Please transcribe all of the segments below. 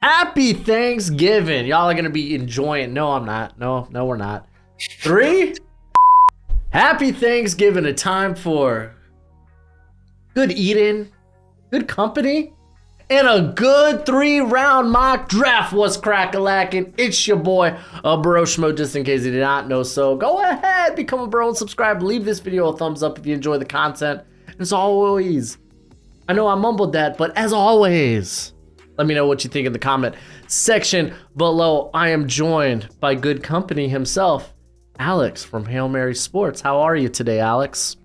Happy Thanksgiving. Y'all are going to be enjoying. No, I'm not. No, we're not. 3. Happy Thanksgiving. A time for good eating, good company, and a good 3-round mock draft. What's crack-a-lackin'? It's your boy, Broshmo, just in case you did not know. So go ahead, become a bro and subscribe. Leave this video a thumbs up if you enjoy the content. As always, I know I mumbled that, but as always, let me know what you think in the comment section below. I am joined by good company himself, Alex from Hail Mary Sports. How are you today, Alex?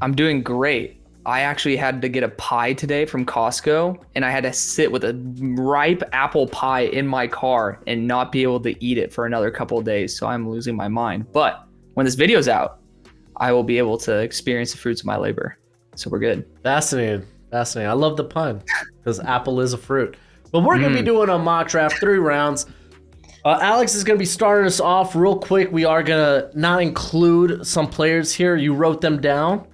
I'm doing great. I actually had to get a pie today from Costco, and I had to sit with a ripe apple pie in my car and not be able to eat it for another couple of days. So I'm losing my mind. But when this video's out, I will be able to experience the fruits of my labor. So we're good. Fascinating. I love the pun because apple is a fruit. But we're going to be doing a mock draft, 3 rounds. Alex is going to be starting us off real quick. We are going to not include some players here. You wrote them down.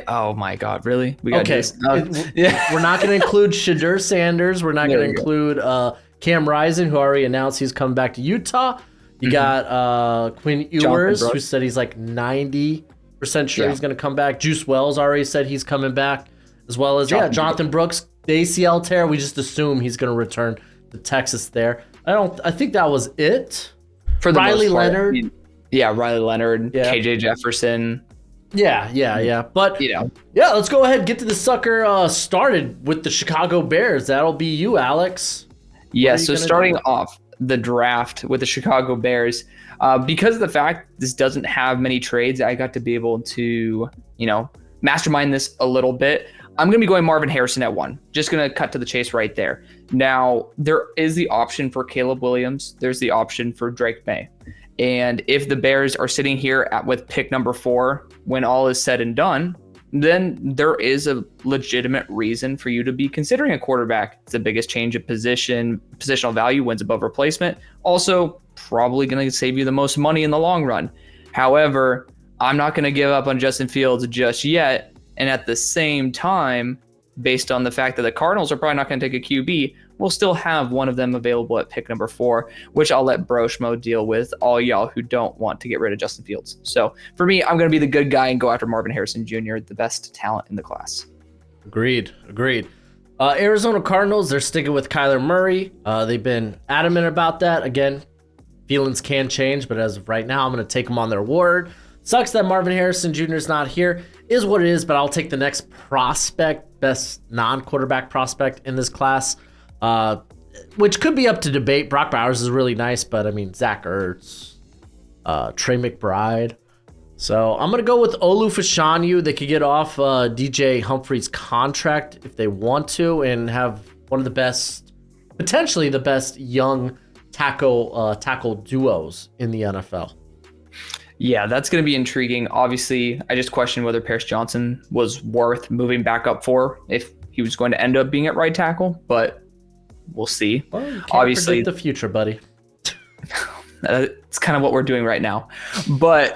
Oh my God, really? We got okay. We're not going to include Shadur Sanders. We're not going to include Cam Rising, who already announced he's coming back to Utah. You got Quinn Ewers, who said he's like 90% sure he's going to come back. Juice Wells already said he's coming back, as well as Jonathan Brooks, the ACL tear. We just assume he's going to return to Texas there. I think that was it. For the Riley most part, Leonard. Riley Leonard, KJ Jefferson. Yeah. But let's go ahead and get to the sucker started with the Chicago Bears. That'll be you, Alex. Yeah, so starting off the draft with the Chicago Bears, because of the fact this doesn't have many trades, I got to be able to, mastermind this a little bit. I'm going to be going Marvin Harrison at 1. Just going to cut to the chase right there. Now, there is the option for Caleb Williams. There's the option for Drake Maye. And if the Bears are sitting here with pick number 4, when all is said and done, then there is a legitimate reason for you to be considering a quarterback. It's the biggest change of positional value, wins above replacement. Also, probably going to save you the most money in the long run. However, I'm not going to give up on Justin Fields just yet. And at the same time, based on the fact that the Cardinals are probably not going to take a QB, we'll still have one of them available at pick number 4, which I'll let Broshmo deal with, all y'all who don't want to get rid of Justin Fields. So for me, I'm going to be the good guy and go after Marvin Harrison Jr., the best talent in the class. Agreed. Arizona Cardinals, they're sticking with Kyler Murray. They've been adamant about that. Again, feelings can change, but as of right now, I'm going to take them on their word. Sucks that Marvin Harrison Jr. is not here. Is what it is, but I'll take the next prospect, best non-quarterback prospect in this class, which could be up to debate. Brock Bowers is really nice, but I mean, Zach Ertz, Trey McBride. So I'm going to go with Olu Fashanu. They could get off DJ Humphrey's contract if they want to and have one of the best, potentially the best young tackle duos in the NFL. Yeah, that's going to be intriguing. Obviously, I just questioned whether Paris Johnson was worth moving back up for if he was going to end up being at right tackle, but we'll see. Well, you can't obviously, predict the future, buddy. It's kind of what we're doing right now. But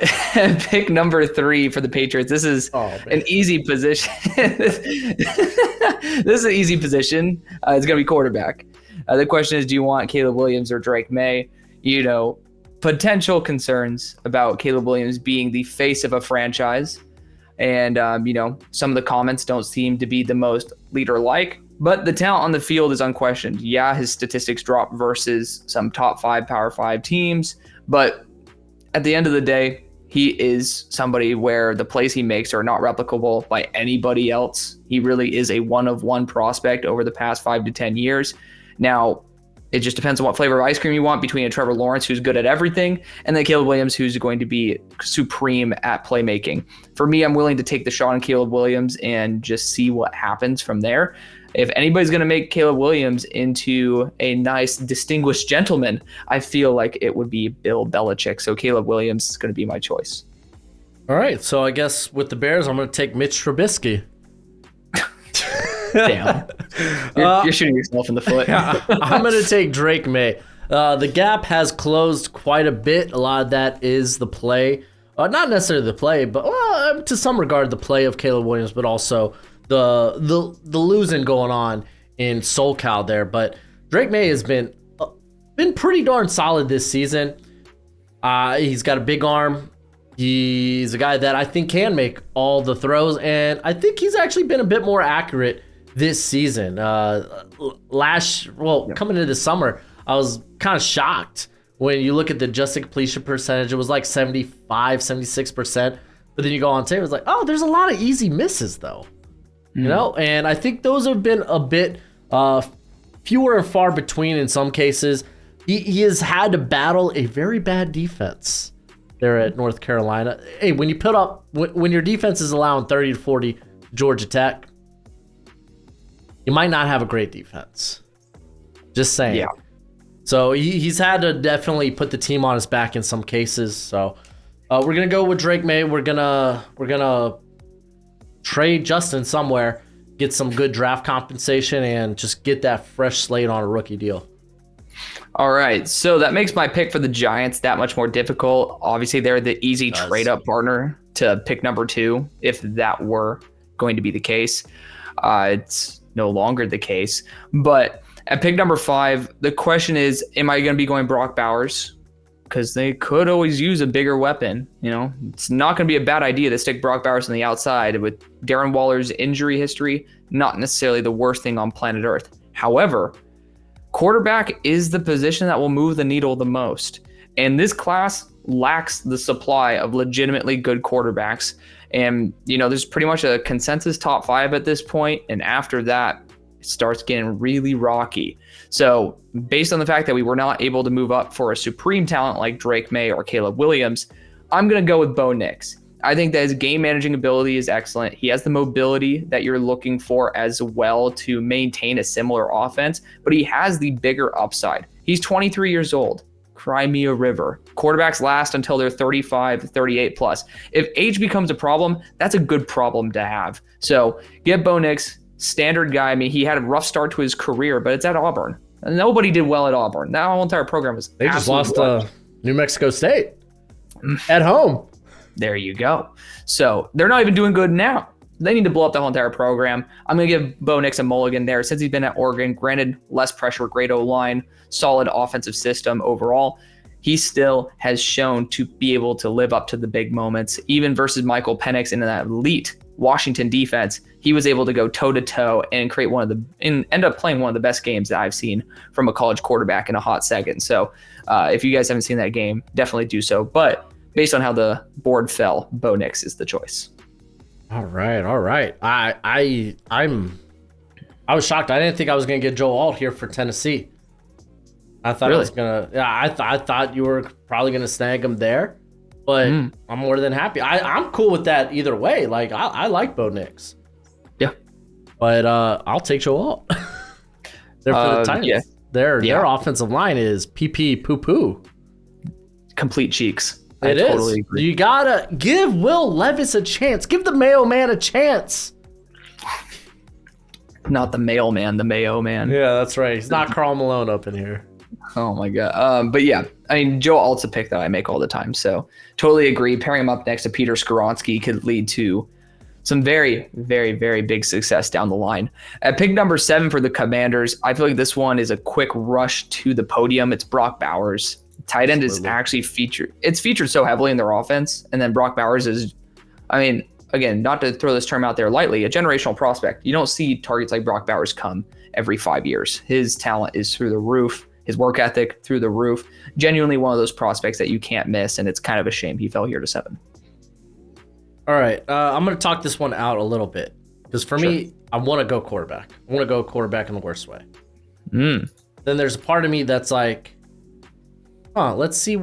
pick number 3 for the Patriots. This is an easy position. This is an easy position. It's going to be quarterback. The question is, do you want Caleb Williams or Drake Maye? Potential concerns about Caleb Williams being the face of a franchise. And, some of the comments don't seem to be the most leader-like, but the talent on the field is unquestioned. Yeah, his statistics drop versus some top 5 Power 5 teams, but at the end of the day, he is somebody where the plays he makes are not replicable by anybody else. He really is a one-of-one prospect over the past 5 to 10 years. Now, it just depends on what flavor of ice cream you want between a Trevor Lawrence, who's good at everything, and then Caleb Williams, who's going to be supreme at playmaking. For me, I'm willing to take the shot on Caleb Williams and just see what happens from there. If anybody's going to make Caleb Williams into a nice, distinguished gentleman, I feel like it would be Bill Belichick. So Caleb Williams is going to be my choice. All right, so I guess with the Bears, I'm going to take Mitch Trubisky. Damn. You're shooting yourself in the foot. I'm going to take Drake Maye. The gap has closed quite a bit. A lot of that is the play. Not necessarily the play, but to some regard, the play of Caleb Williams, but also the losing going on in SoCal there. But Drake Maye has been pretty darn solid this season. He's got a big arm. He's a guy that I think can make all the throws, and I think he's actually been a bit more accurate this season. Coming into the summer, I was kind of shocked when you look at the adjusted completion percentage. It was like 75, 76%. But then you go on tape, it's like, oh, there's a lot of easy misses, though. You know? And I think those have been a bit fewer and far between in some cases. He has had to battle a very bad defense there at North Carolina. Hey, when your defense is allowing 30 to 40 Georgia Tech, you might not have a great defense. Just saying. Yeah. So he's had to definitely put the team on his back in some cases. So we're gonna go with Drake Maye. We're gonna trade Justin somewhere, get some good draft compensation, and just get that fresh slate on a rookie deal. All right, so that makes my pick for the Giants that much more difficult. Obviously, they're the easy trade-up partner to pick number 2, if that were going to be the case. It's no longer the case. But at pick number 5, the question is, am I going to be going Brock Bowers? Because they could always use a bigger weapon. You know, it's not going to be a bad idea to stick Brock Bowers on the outside. With Darren Waller's injury history, not necessarily the worst thing on planet Earth. However, quarterback is the position that will move the needle the most. And this class lacks the supply of legitimately good quarterbacks. And, there's pretty much a consensus top 5 at this point. And after that, it starts getting really rocky. So based on the fact that we were not able to move up for a supreme talent like Drake Maye or Caleb Williams, I'm going to go with Bo Nix. I think that his game managing ability is excellent. He has the mobility that you're looking for as well to maintain a similar offense, but he has the bigger upside. He's 23 years old. Cry me a river. Quarterbacks last until they're 35, 38 plus. If age becomes a problem, that's a good problem to have. So get Bo Nix, standard guy. I mean, he had a rough start to his career, but it's at Auburn. Nobody did well at Auburn. That whole entire program was They just lost New Mexico State at home. There you go. So they're not even doing good now. They need to blow up the whole entire program. I'm going to give Bo Nix a mulligan there since he's been at Oregon. Granted, less pressure, great O-line, solid offensive system overall. He still has shown to be able to live up to the big moments. Even versus Michael Penix in that elite Washington defense, he was able to go toe-to-toe and end up playing one of the best games that I've seen from a college quarterback in a hot second. So if you guys haven't seen that game, definitely do so. But based on how the board fell, Bo Nix is the choice. All right. I was shocked. I didn't think I was gonna get Joe Alt here for Tennessee. I thought I was gonna. Yeah, I thought you were probably gonna snag him there, but I'm more than happy. I'm cool with that either way. Like I like Bo Nix. Yeah, but I'll take Joe Alt. They're for the Titans. Yeah. Their offensive line is PP poo poo. Complete cheeks. I totally agree. You gotta give Will Levis a chance. Give the Mayo Man a chance. Not the mailman, the Mayo Man. Yeah, that's right. He's not Karl Malone up in here. Oh my god. But yeah, I mean, Joe Alt's a pick that I make all the time. So totally agree. Pairing him up next to Peter Skoronski could lead to some very, very, very big success down the line. At pick number 7 for the Commanders, I feel like this one is a quick rush to the podium. It's Brock Bowers. Tight end is actually featured. It's featured so heavily in their offense. And then Brock Bowers is, I mean, again, not to throw this term out there lightly, a generational prospect. You don't see targets like Brock Bowers come every 5 years. His talent is through the roof. His work ethic through the roof. Genuinely one of those prospects that you can't miss. And it's kind of a shame he fell here to 7. All right. I'm going to talk this one out a little bit. Because for me, I want to go quarterback. I want to go quarterback in the worst way. Then there's a part of me that's like, let's see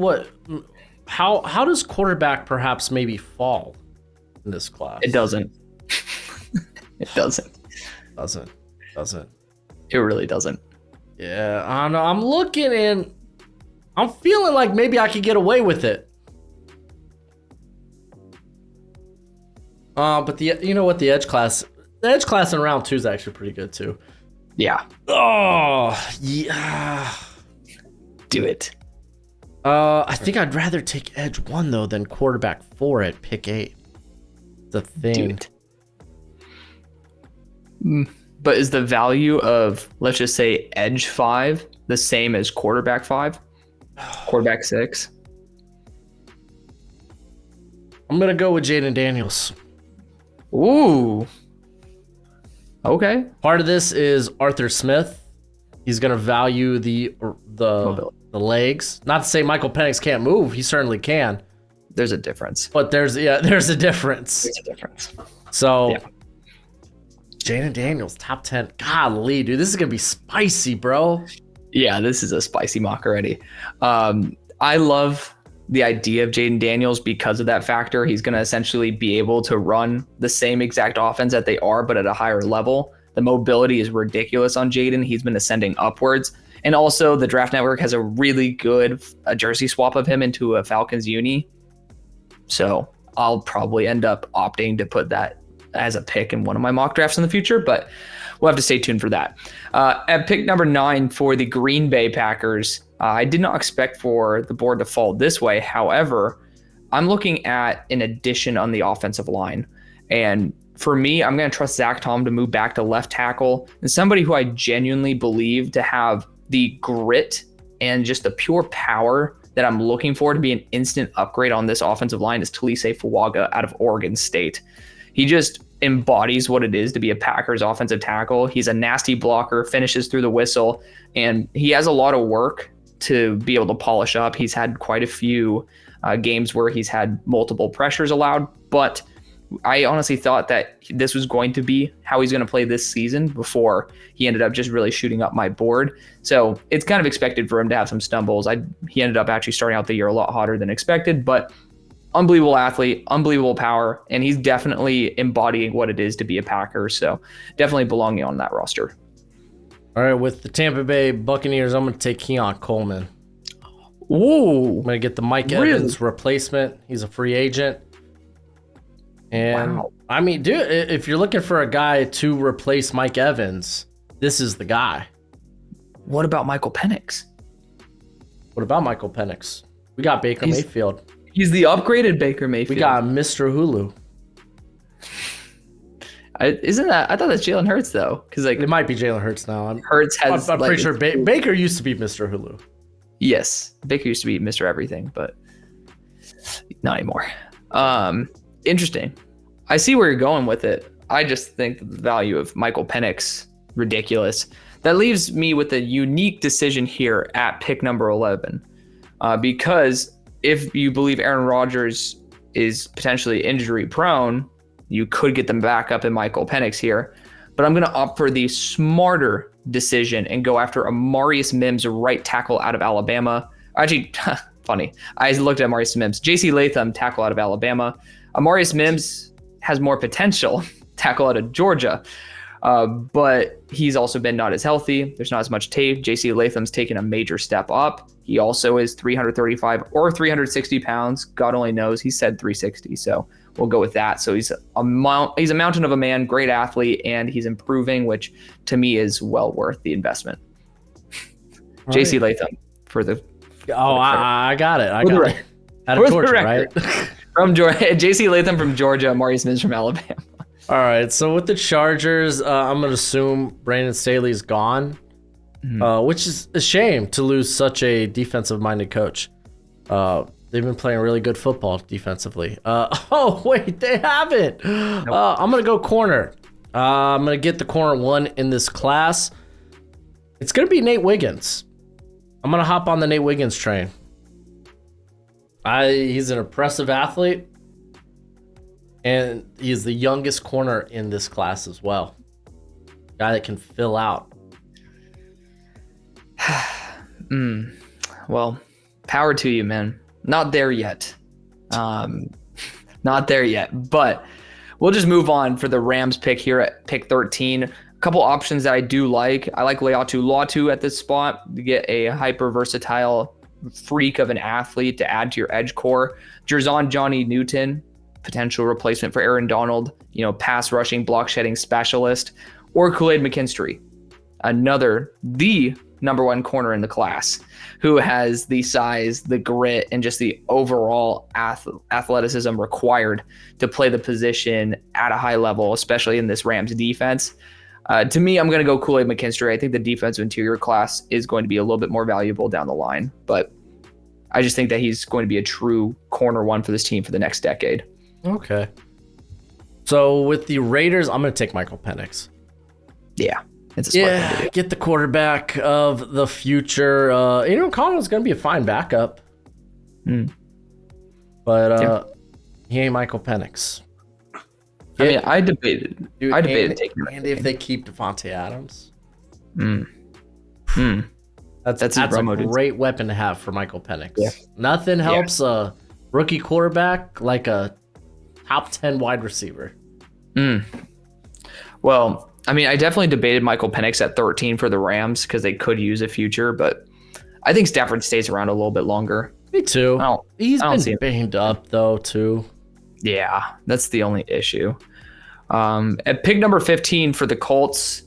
how does quarterback perhaps maybe fall in this class? It doesn't. It doesn't. Doesn't. It really doesn't. Yeah, I don't know. I'm looking and I'm feeling like maybe I could get away with it. But the edge class in round 2 is actually pretty good too. Yeah. Oh, yeah. Do it. I think I'd rather take edge 1 though than quarterback 4 at pick 8. The thing. Do but is the value of, let's just say, edge 5 the same as quarterback 5? Quarterback 6? I'm going to go with Jaden Daniels. Ooh. Okay. Part of this is Arthur Smith. He's going to value the legs. Not to say Michael Penix can't move. He certainly can. There's a difference. But there's a difference. There's a difference. So, yeah. Jaden Daniels, top 10. Golly, dude, this is going to be spicy, bro. Yeah, this is a spicy mock already. I love the idea of Jaden Daniels because of that factor. He's going to essentially be able to run the same exact offense that they are, but at a higher level. The mobility is ridiculous on Jaden. He's been ascending upwards. And also, the Draft Network has a really good jersey swap of him into a Falcons uni. So I'll probably end up opting to put that as a pick in one of my mock drafts in the future, but we'll have to stay tuned for that. At pick number 9 for the Green Bay Packers, I did not expect for the board to fall this way. However, I'm looking at an addition on the offensive line. And for me, I'm going to trust Zach Tom to move back to left tackle, and somebody who I genuinely believe to have the grit and just the pure power that I'm looking for to be an instant upgrade on this offensive line is Talise Fuaga out of Oregon State. He just embodies what it is to be a Packers offensive tackle. He's a nasty blocker, finishes through the whistle, and he has a lot of work to be able to polish up. He's had quite a few games where he's had multiple pressures allowed, but I honestly thought that this was going to be how he's going to play this season before he ended up just really shooting up my board. So it's kind of expected for him to have some stumbles. He ended up actually starting out the year a lot hotter than expected, but unbelievable athlete, unbelievable power, and he's definitely embodying what it is to be a Packer. So definitely belonging on that roster. All right, with the Tampa Bay Buccaneers, I'm going to take Keon Coleman. Ooh. I'm going to get the Mike Evans replacement. He's a free agent. And wow. I mean, dude, if you're looking for a guy to replace Mike Evans, this is the guy. What about Michael Penix? What about Michael Penix? We got Baker Mayfield. He's the upgraded Baker Mayfield. We got Mr. Hulu. I thought that's Jalen Hurts though, because like it might be Jalen Hurts now. I'm pretty sure Baker used to be Mr. Hulu. Yes, Baker used to be Mr. Everything, but not anymore. Interesting. I see where you're going with it. I just think the value of Michael Penix ridiculous. That leaves me with a unique decision here at pick number 11, because if you believe Aaron Rodgers is potentially injury prone, you could get them back up in Michael Penix here. But I'm going to opt for the smarter decision and go after Amarius Mims, right tackle out of Alabama. Actually, funny. I looked at Amarius Mims. J.C. Latham, tackle out of Alabama. Amarius Mims has more potential, tackle out of Georgia. But he's also been not as healthy. There's not as much tape. J.C. Latham's taken a major step up. He also is 335 or 360 pounds. God only knows. He said 360, so we'll go with that. So he's a mountain of a man, great athlete, and he's improving, which to me is well worth the investment. J.C. Latham for the. I got it. I got it. Out of Georgia, right? From Georgia, J.C. Latham from Georgia, Amarius Mims from Alabama. All right, so with the Chargers, I'm going to assume Brandon Staley's gone, which is a shame to lose such a defensive-minded coach. They've been playing really good football defensively. Oh, wait, they haven't. Nope. I'm going to go corner. I'm going to get the corner 1 in this class. It's going to be Nate Wiggins. I'm going to hop on the Nate Wiggins train. He's an impressive athlete. And he's the youngest corner in this class as well. Guy that can fill out. Well, power to you, man. Not there yet. Not there yet. But we'll just move on for the Rams pick here at pick 13. A couple options that I do like. I like Leatu Latu at this spot to get a hyper versatile freak of an athlete to add to your edge core. Jerzon Johnny Newton, potential replacement for Aaron Donald, pass rushing, block shedding specialist, or Kool-Aid McKinstry, the number 1 corner in the class, who has the size, the grit, and just the overall athleticism required to play the position at a high level, especially in this Rams defense. To me, I'm going to go Kool-Aid McKinstry. I think the defensive interior class is going to be a little bit more valuable down the line, but I just think that he's going to be a true corner one for this team for the next decade. Okay. So with the Raiders, I'm going to take Michael Penix. Yeah. It's a smart thing to do. Get the quarterback of the future. Coleman's going to be a fine backup. But he ain't Michael Penix. I debated taking him. And if they keep Devontae Adams. That's a great weapon to have for Michael Penix. Yeah. Nothing helps a rookie quarterback like a top 10 wide receiver. Well, I definitely debated Michael Penix at 13 for the Rams because they could use a future, but I think Stafford stays around a little bit longer. Me too. He's been banged up though too. Yeah, that's the only issue. At pick number 15 for the Colts,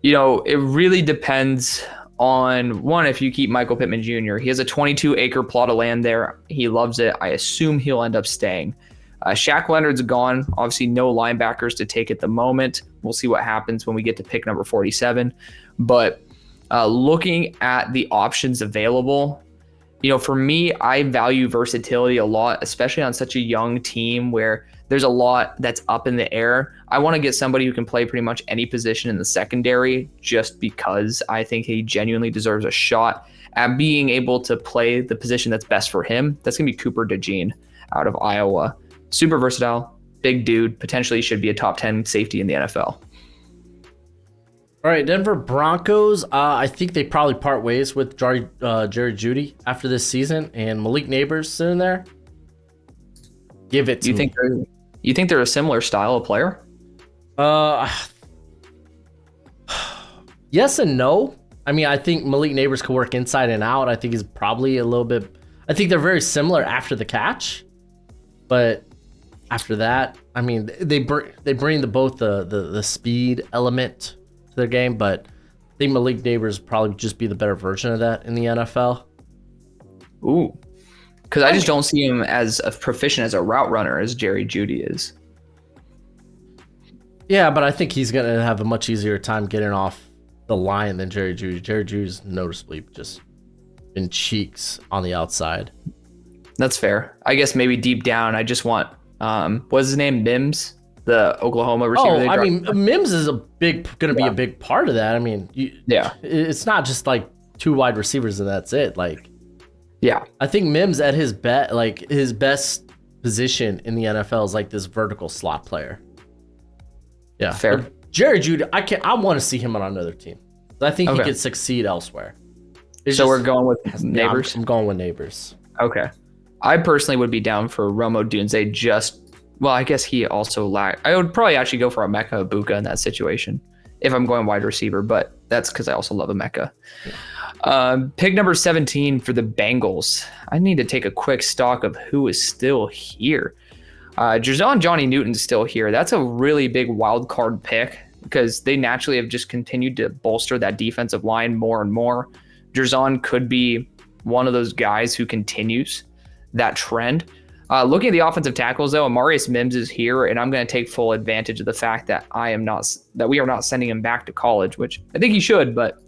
it really depends on one, if you keep Michael Pittman Jr. He has a 22-acre plot of land there. He loves it. I assume he'll end up staying. Shaq Leonard's gone. Obviously, no linebackers to take at the moment. We'll see what happens when we get to pick number 47. But looking at the options available, for me, I value versatility a lot, especially on such a young team where there's a lot that's up in the air. I want to get somebody who can play pretty much any position in the secondary just because I think he genuinely deserves a shot at being able to play the position that's best for him. That's going to be Cooper DeJean out of Iowa. Super versatile, big dude, potentially should be a top 10 safety in the NFL. All right, Denver Broncos. I think they probably part ways with Jerry Jeudy after this season, and Malik Neighbors sitting there. Give it to me. You think they're a similar style of player? Yes and no. I think Malik Neighbors can work inside and out. I think he's probably a little bit. I think they're very similar after the catch, but after that, they bring both the speed element to their game, but I think Malik Neighbors probably just be the better version of that in the NFL. Ooh. Because I just don't see him as proficient as a route runner as Jerry Jeudy is. Yeah, but I think he's going to have a much easier time getting off the line than Jerry Jeudy. Jerry Judy's noticeably just been cheeks on the outside. That's fair. I guess maybe deep down, I just want, what's his name? Mims, the Oklahoma receiver. Mims is going to be a big part of that. It's not just like two wide receivers and that's it. Yeah, I think Mims at his best position in the NFL is like this vertical slot player. Yeah, fair. But Jerry Jeudy, I want to see him on another team. I think he could succeed elsewhere. We're going with Neighbors. I'm going with Neighbors. Okay, I personally would be down for Odunze. I guess he also lacked. I would probably actually go for Emeka Egbuka in that situation if I'm going wide receiver, but that's because I also love Emeka. Yeah. Pick number 17 for the Bengals. I need to take a quick stock of who is still here. Johnny Newton's still here. That's a really big wild card pick because they naturally have just continued to bolster that defensive line more and more. Jerzon could be one of those guys who continues that trend. Looking at the offensive tackles, though, Amarius Mims is here, and I'm going to take full advantage of the fact that we are not sending him back to college, which I think he should, but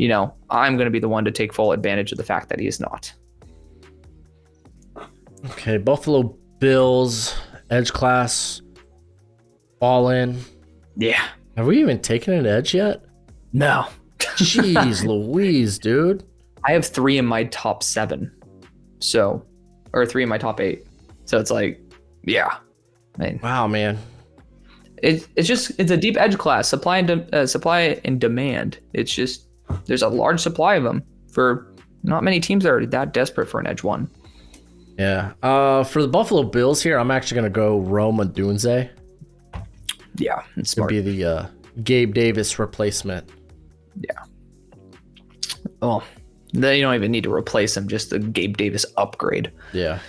I'm going to be the one to take full advantage of the fact that he is not. Okay, Buffalo Bills, edge class, all in. Yeah. Have we even taken an edge yet? No. Jeez Louise, dude. I have 3 in my top 7. Or 3 in my top 8. So it's wow, man. It's a deep edge class, supply and demand. It's just, there's a large supply of them for not many teams that are that desperate for an edge one. Yeah. For the Buffalo Bills here, I'm actually going to go Rome Odunze. Yeah, it's smart. To be the Gabe Davis replacement. Yeah. Oh, then you don't even need to replace him, just the Gabe Davis upgrade. Yeah.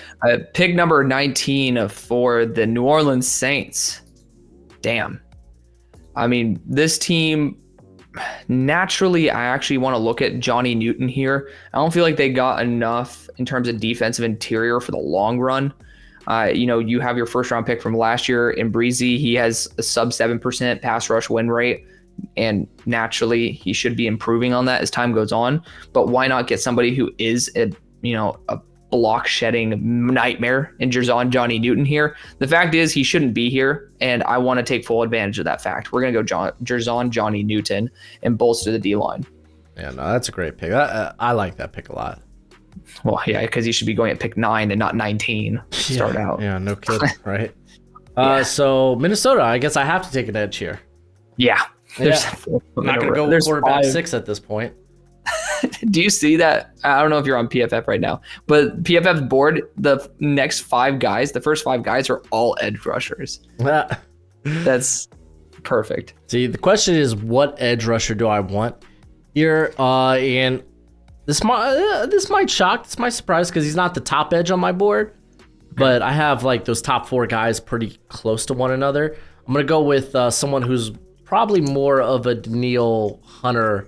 Pick number 19 for the New Orleans Saints. Damn. This team, naturally, I actually want to look at Johnny Newton here. I don't feel like they got enough in terms of defensive interior for the long run. You have your first round pick from last year in Breezy. He has a sub 7% pass rush win rate. and naturally he should be improving on that as time goes on. But why not get somebody who is a block shedding nightmare in Jerzon Johnny Newton here? The fact is he shouldn't be here, and I want to take full advantage of that fact. We're going to go Jerzon Johnny Newton and bolster the D-line. Yeah, no, that's a great pick. I like that pick a lot. Well, yeah, because he should be going at pick 9 and not 19 to start out. Yeah, no kidding, right? So Minnesota, I guess I have to take an edge here. Yeah. I'm not going to go with quarterback 6 at this point. Do you see that? I don't know if you're on PFF right now, but PFF's board, the next 5 guys, the first 5 guys are all edge rushers. That's perfect. See, the question is, what edge rusher do I want here? And this might shock, this might surprise, because he's not the top edge on my board, but I have like those top 4 guys pretty close to one another. I'm going to go with someone who's probably more of a Danielle Hunter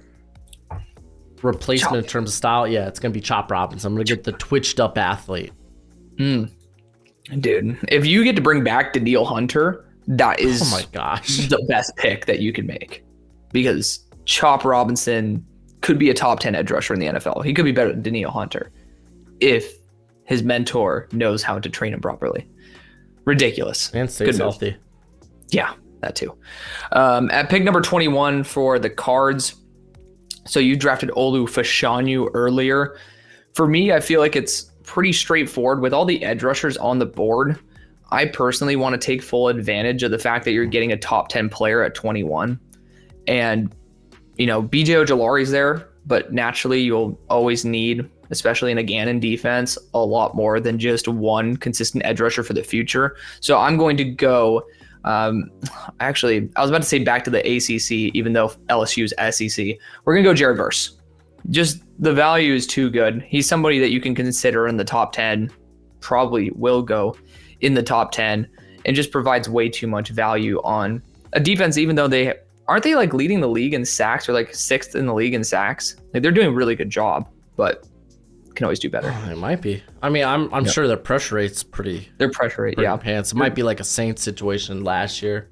replacement in terms of style. Yeah, it's going to be Chop Robinson. I'm going to get the twitched up athlete. Dude, if you get to bring back Danielle Hunter, that is oh my gosh, the best pick that you can make, because Chop Robinson could be a top 10 edge rusher in the NFL. He could be better than Danielle Hunter if his mentor knows how to train him properly. Ridiculous. And stays healthy. Yeah, that too. At pick number 21 for the Cards, so you drafted Olu Fashanu earlier. For me, I feel like it's pretty straightforward. With all the edge rushers on the board, I personally want to take full advantage of the fact that you're getting a top 10 player at 21. And, BJ Ojolari's there, but naturally you'll always need, especially in a Gannon defense, a lot more than just one consistent edge rusher for the future. So I'm going to go... actually, I was about to say back to the ACC, even though LSU's SEC. We're going to go Jared Verse. Just the value is too good. He's somebody that you can consider in the top 10, probably will go in the top 10, and just provides way too much value on a defense, even though aren't they like leading the league in sacks, or like 6th in the league in sacks? Like, they're doing a really good job, but can always do better. It might be. I mean, I'm sure their pressure rate's pretty. Their pressure rate, yeah. Pants. It might be like a Saints situation last year,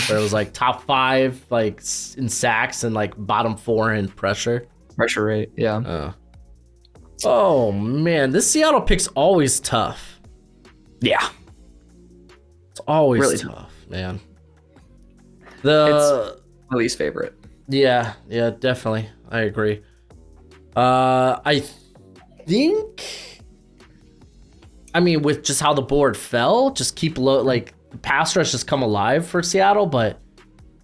where it was like top 5 like in sacks and like bottom 4 in pressure. Pressure rate, yeah. Oh man, this Seattle pick's always tough. Yeah, it's always really tough, man. It's my least favorite. Yeah, definitely. I agree. I think, I mean, with just how the board fell, just keep low, like the pass rush just come alive for Seattle, but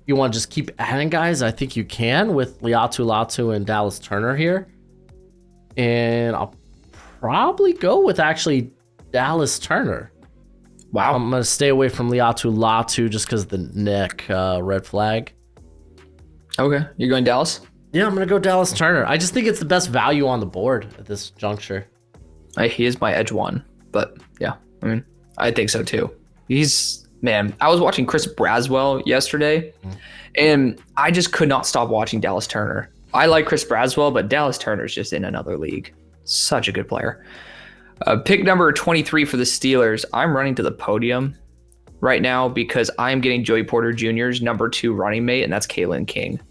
you want to just keep adding guys, I think you can with Liatu Latu and Dallas Turner here. And I'll probably go with actually Dallas Turner. Wow. I'm going to stay away from Liatu Latu just because of the neck red flag. Okay, you're going Dallas? Yeah, I'm going to go Dallas Turner. I just think it's the best value on the board at this juncture. He is my edge one, but yeah, I mean, I think so too. I was watching Chris Braswell yesterday, and I just could not stop watching Dallas Turner. I like Chris Braswell, but Dallas Turner's just in another league. Such a good player. Pick number 23 for the Steelers. I'm running to the podium right now because I'm getting Joey Porter Jr.'s number 2 running mate, and that's Kalen King.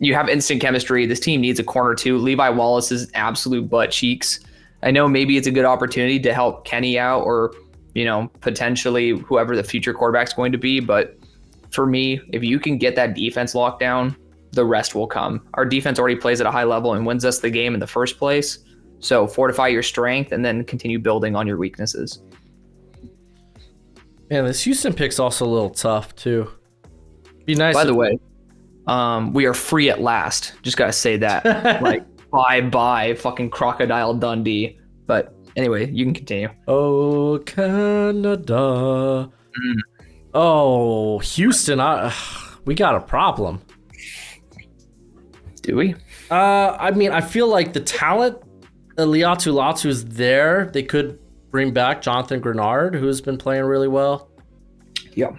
You have instant chemistry. This team needs a corner too. Levi Wallace is absolute butt cheeks. I know maybe it's a good opportunity to help Kenny out, or potentially whoever the future quarterback's going to be. But for me, if you can get that defense locked down, the rest will come. Our defense already plays at a high level and wins us the game in the first place. So fortify your strength and then continue building on your weaknesses. Man, this Houston pick's also a little tough too. Be nice. By the way, we are free at last. Just gotta say that. Like, bye fucking Crocodile Dundee. But anyway, you can continue. Oh, Canada. Oh, Houston, we got a problem. Do we? I mean, I feel like the talent, Liatu Latu is there. They could bring back Jonathan Grenard, who's been playing really well. Yeah.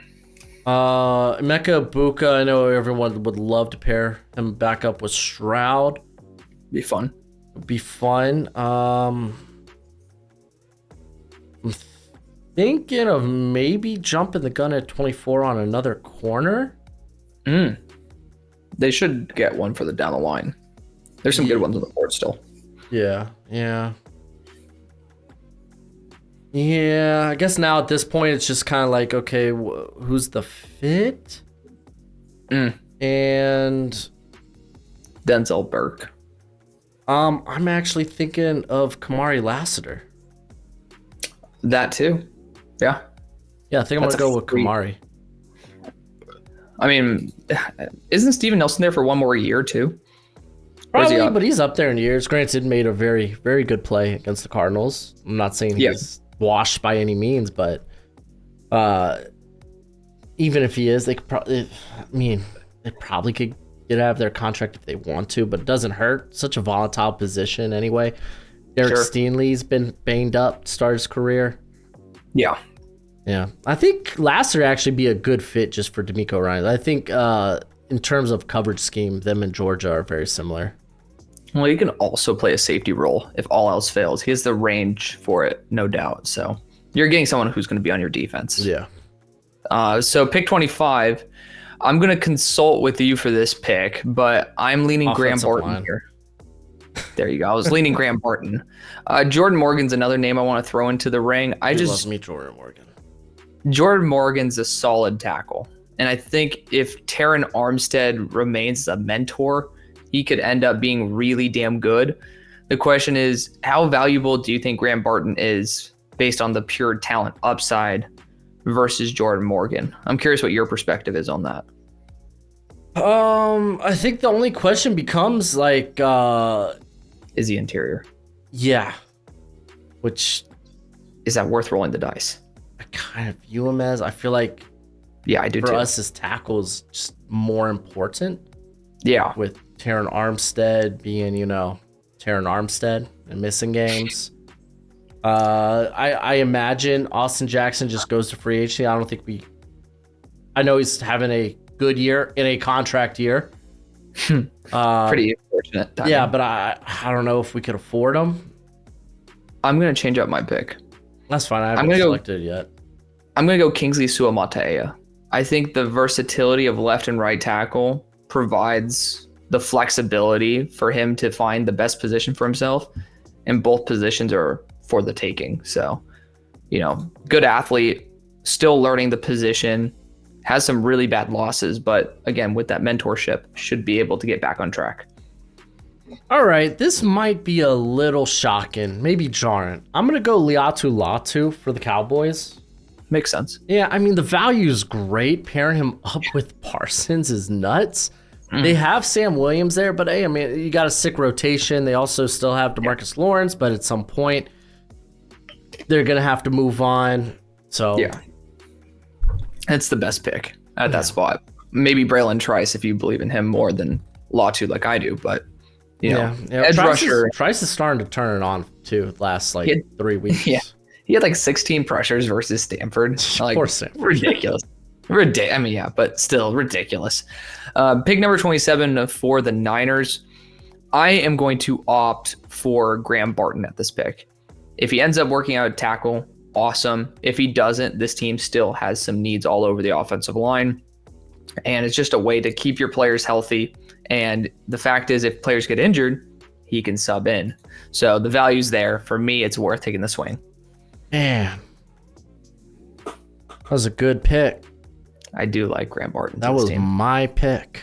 Emeka Buka, I know everyone would love to pair him back up with Stroud. Be fun. I'm thinking of maybe jumping the gun at 24 on another corner. they should get one for the down the line. There's some good ones on the board still. Yeah. I guess now at this point it's just kind of like, okay, who's the fit? And Denzel Burke. I'm actually thinking of Kamari Lassiter. That too. Yeah. Yeah, I think I'm gonna go with Kamari. I mean, isn't Steven Nelson there for one more year too? Probably, but he's up there in years. Granted, made a very, very good play against the Cardinals. I'm not saying he's washed by any means, but even if he is, they could probably. They probably could get out of their contract if they want to, but it doesn't hurt. Such a volatile position anyway. Derek Steenley's been banged up to start his career. Yeah. I think Lassiter actually be a good fit just for D'Amico Ryan. I think in terms of coverage scheme, them and Georgia are very similar. Well, he can also play a safety role if all else fails. He has the range for it, no doubt. So you're getting someone who's going to be on your defense. Yeah. So pick 25. I'm going to consult with you for this pick, but I'm leaning Graham Barton here. There you go. I was leaning Graham Barton. Jordan Morgan's another name I want to throw into the ring. I love me Jordan Morgan. Jordan Morgan's a solid tackle. And I think if Terran Armstead remains a mentor, he could end up being really damn good. The question is, how valuable do you think Graham Barton is based on the pure talent upside versus Jordan Morgan? I'm curious what your perspective is on that. I think the only question becomes like, is he interior? Yeah. Which is that worth rolling the dice? I kind of view him as, I feel like, I do for too. us, his tackle is just more important. Yeah. With Terran Armstead being, Terran Armstead and missing games. I imagine Austin Jackson just goes to free agency. I don't think I know he's having a good year in a contract year. Pretty unfortunate timing. Yeah, but I don't know if we could afford him. I'm going to change up my pick. That's fine. I haven't selected it yet. I'm going to go Kingsley Suamataia. I think the versatility of left and right tackle provides the flexibility for him to find the best position for himself, and both positions are for the taking. So, good athlete, still learning the position, has some really bad losses, but again, with that mentorship, should be able to get back on track. All right, this might be a little shocking, maybe jarring. I'm going to go Liatu Latu for the Cowboys. Makes sense. Yeah, the value is great. Pairing him up with Parsons is nuts. They have Sam Williams there, but hey, you got a sick rotation. They also still have DeMarcus Lawrence, but at some point, they're going to have to move on. So yeah, it's the best pick at that spot. Maybe Braylon Trice if you believe in him more than Latu like I do, but edge rusher. Trice is starting to turn it on too. Last 3 weeks. Yeah, he had 16 pressures versus Stanford. Poor Stanford. Ridiculous. But still ridiculous. Pick number 27 for the Niners. I am going to opt for Graham Barton at this pick. If he ends up working out at tackle, awesome. If he doesn't, this team still has some needs all over the offensive line. And it's just a way to keep your players healthy. And the fact is, if players get injured, he can sub in. So the value's there. For me, it's worth taking the swing. Man, that was a good pick. I do like Graham Barton. That was my pick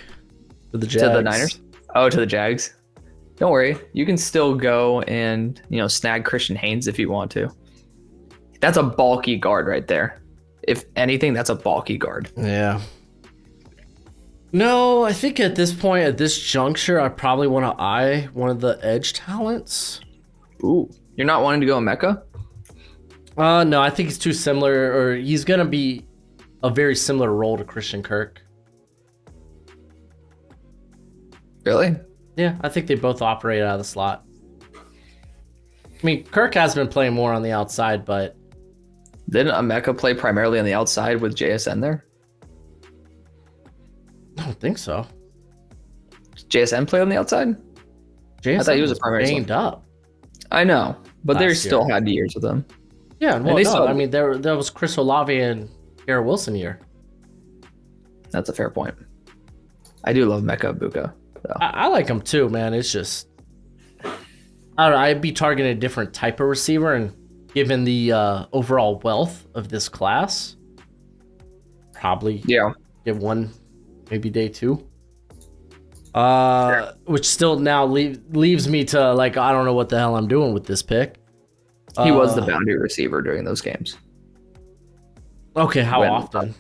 for the Jags. To the Niners? Oh, to the Jags. Don't worry. You can still go and, snag Christian Haynes if you want to. That's a bulky guard right there. If anything, that's a bulky guard. Yeah. No, I think at this point, at this juncture, I probably want to eye one of the edge talents. Ooh. You're not wanting to go Mecca? No, I think he's too similar, or he's going to be a very similar role to Christian Kirk. Really? Yeah, I think they both operate out of the slot. Kirk has been playing more on the outside, but... Didn't Emeka play primarily on the outside with JSN there? I don't think so. Did JSN play on the outside? JSN I thought he was a primary banged up. I know, but they still had years with him. Yeah, well, there was Chris Olave and Garrett Wilson year. That's a fair point. I do love Mecha Ibuka. So. I like him too, man. It's just, I don't know. I'd be targeting a different type of receiver, and given the overall wealth of this class, probably get one, maybe day two. Which still now leaves me to like, I don't know what the hell I'm doing with this pick. He was the boundary receiver during those games. Okay, how often?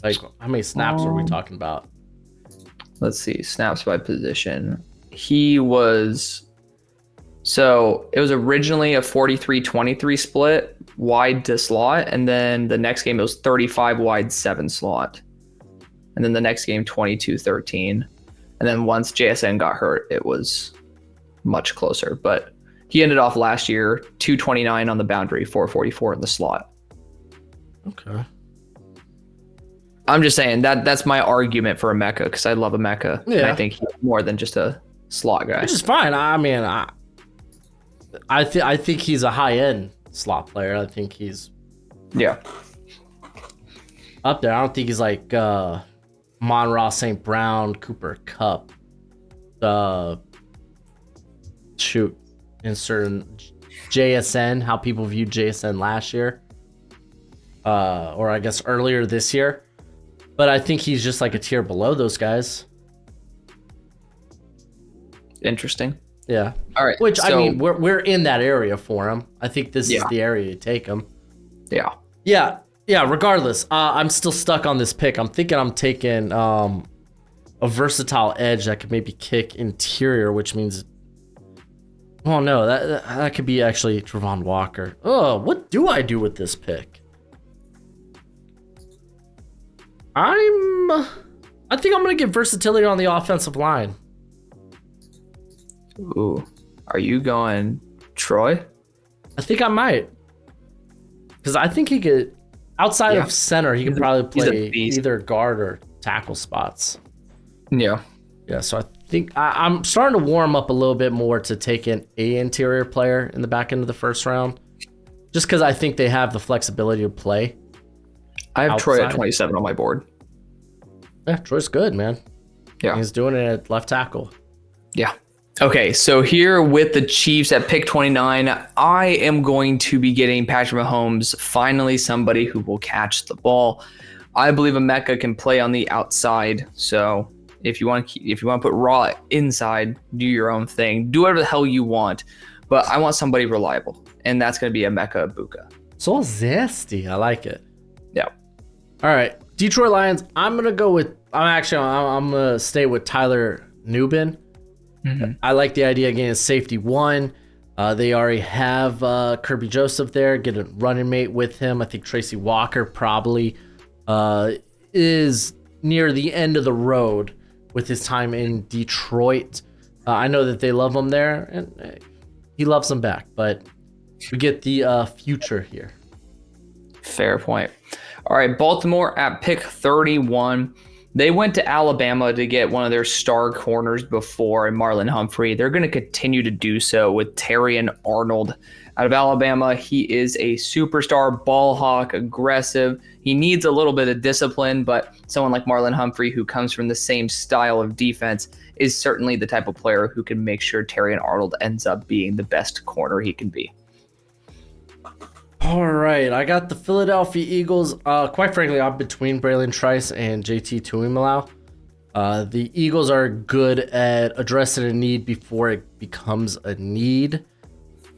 Like, how many snaps are we talking about? Let's see, snaps by position. He was, so it was originally a 43-23 split, wide to slot, and then the next game it was 35 wide, 7 slot. And then the next game 22-13. And then once JSN got hurt, it was much closer. But he ended off last year 229 on the boundary, 444 in the slot. Okay. I'm just saying that's my argument for a mecha, because I love a mecha. Yeah. And I think he's more than just a slot guy. Which is fine. I mean, I think he's a high end slot player. I think he's up there. I don't think he's like Monroe, St. Brown, Cooper Cup. In certain JSN, how people viewed JSN last year, or I guess earlier this year. But I think he's just like a tier below those guys. Interesting. Yeah. All right. Which, so, I mean, we're in that area for him. I think this is the area to take him. Yeah. Yeah. Yeah. Regardless, I'm still stuck on this pick. I'm thinking I'm taking a versatile edge that could maybe kick interior, which means, oh no, that could be actually Travon Walker. Oh, what do I do with this pick? I think I'm gonna get versatility on the offensive line. Ooh, are you going Troy? I think I might, because I think he could, outside of center, he could probably play either guard or tackle spots. Yeah. So I think I'm starting to warm up a little bit more to taking a interior player in the back end of the first round, just because I think they have the flexibility to play. I have Troy at 27 on my board. Yeah, Troy's good, man. Yeah. He's doing it at left tackle. Yeah. Okay, so here with the Chiefs at pick 29, I am going to be getting Patrick Mahomes, finally somebody who will catch the ball. I believe a mecha can play on the outside, so if you want to put Raw inside, do your own thing. Do whatever the hell you want, but I want somebody reliable, and that's going to be a Mecha Ibuka. So zesty. I like it. Yeah. All right. Detroit Lions, I'm going to stay with Tyler Nubin. Mm-hmm. I like the idea of getting a safety one. They already have Kirby Joseph there. Get a running mate with him. I think Tracy Walker probably is near the end of the road with his time in Detroit. I know that they love him there, and he loves them back, but we get the future here. Fair point. All right, Baltimore at pick 31. They went to Alabama to get one of their star corners before, and Marlon Humphrey. They're going to continue to do so with Terrion Arnold out of Alabama. He is a superstar, ball hawk, aggressive. He needs a little bit of discipline, but someone like Marlon Humphrey, who comes from the same style of defense, is certainly the type of player who can make sure Terrion Arnold ends up being the best corner he can be. All right, I got the Philadelphia Eagles. Quite frankly, I'm between Braylon Trice and JT Tuimoloau. The Eagles are good at addressing a need before it becomes a need.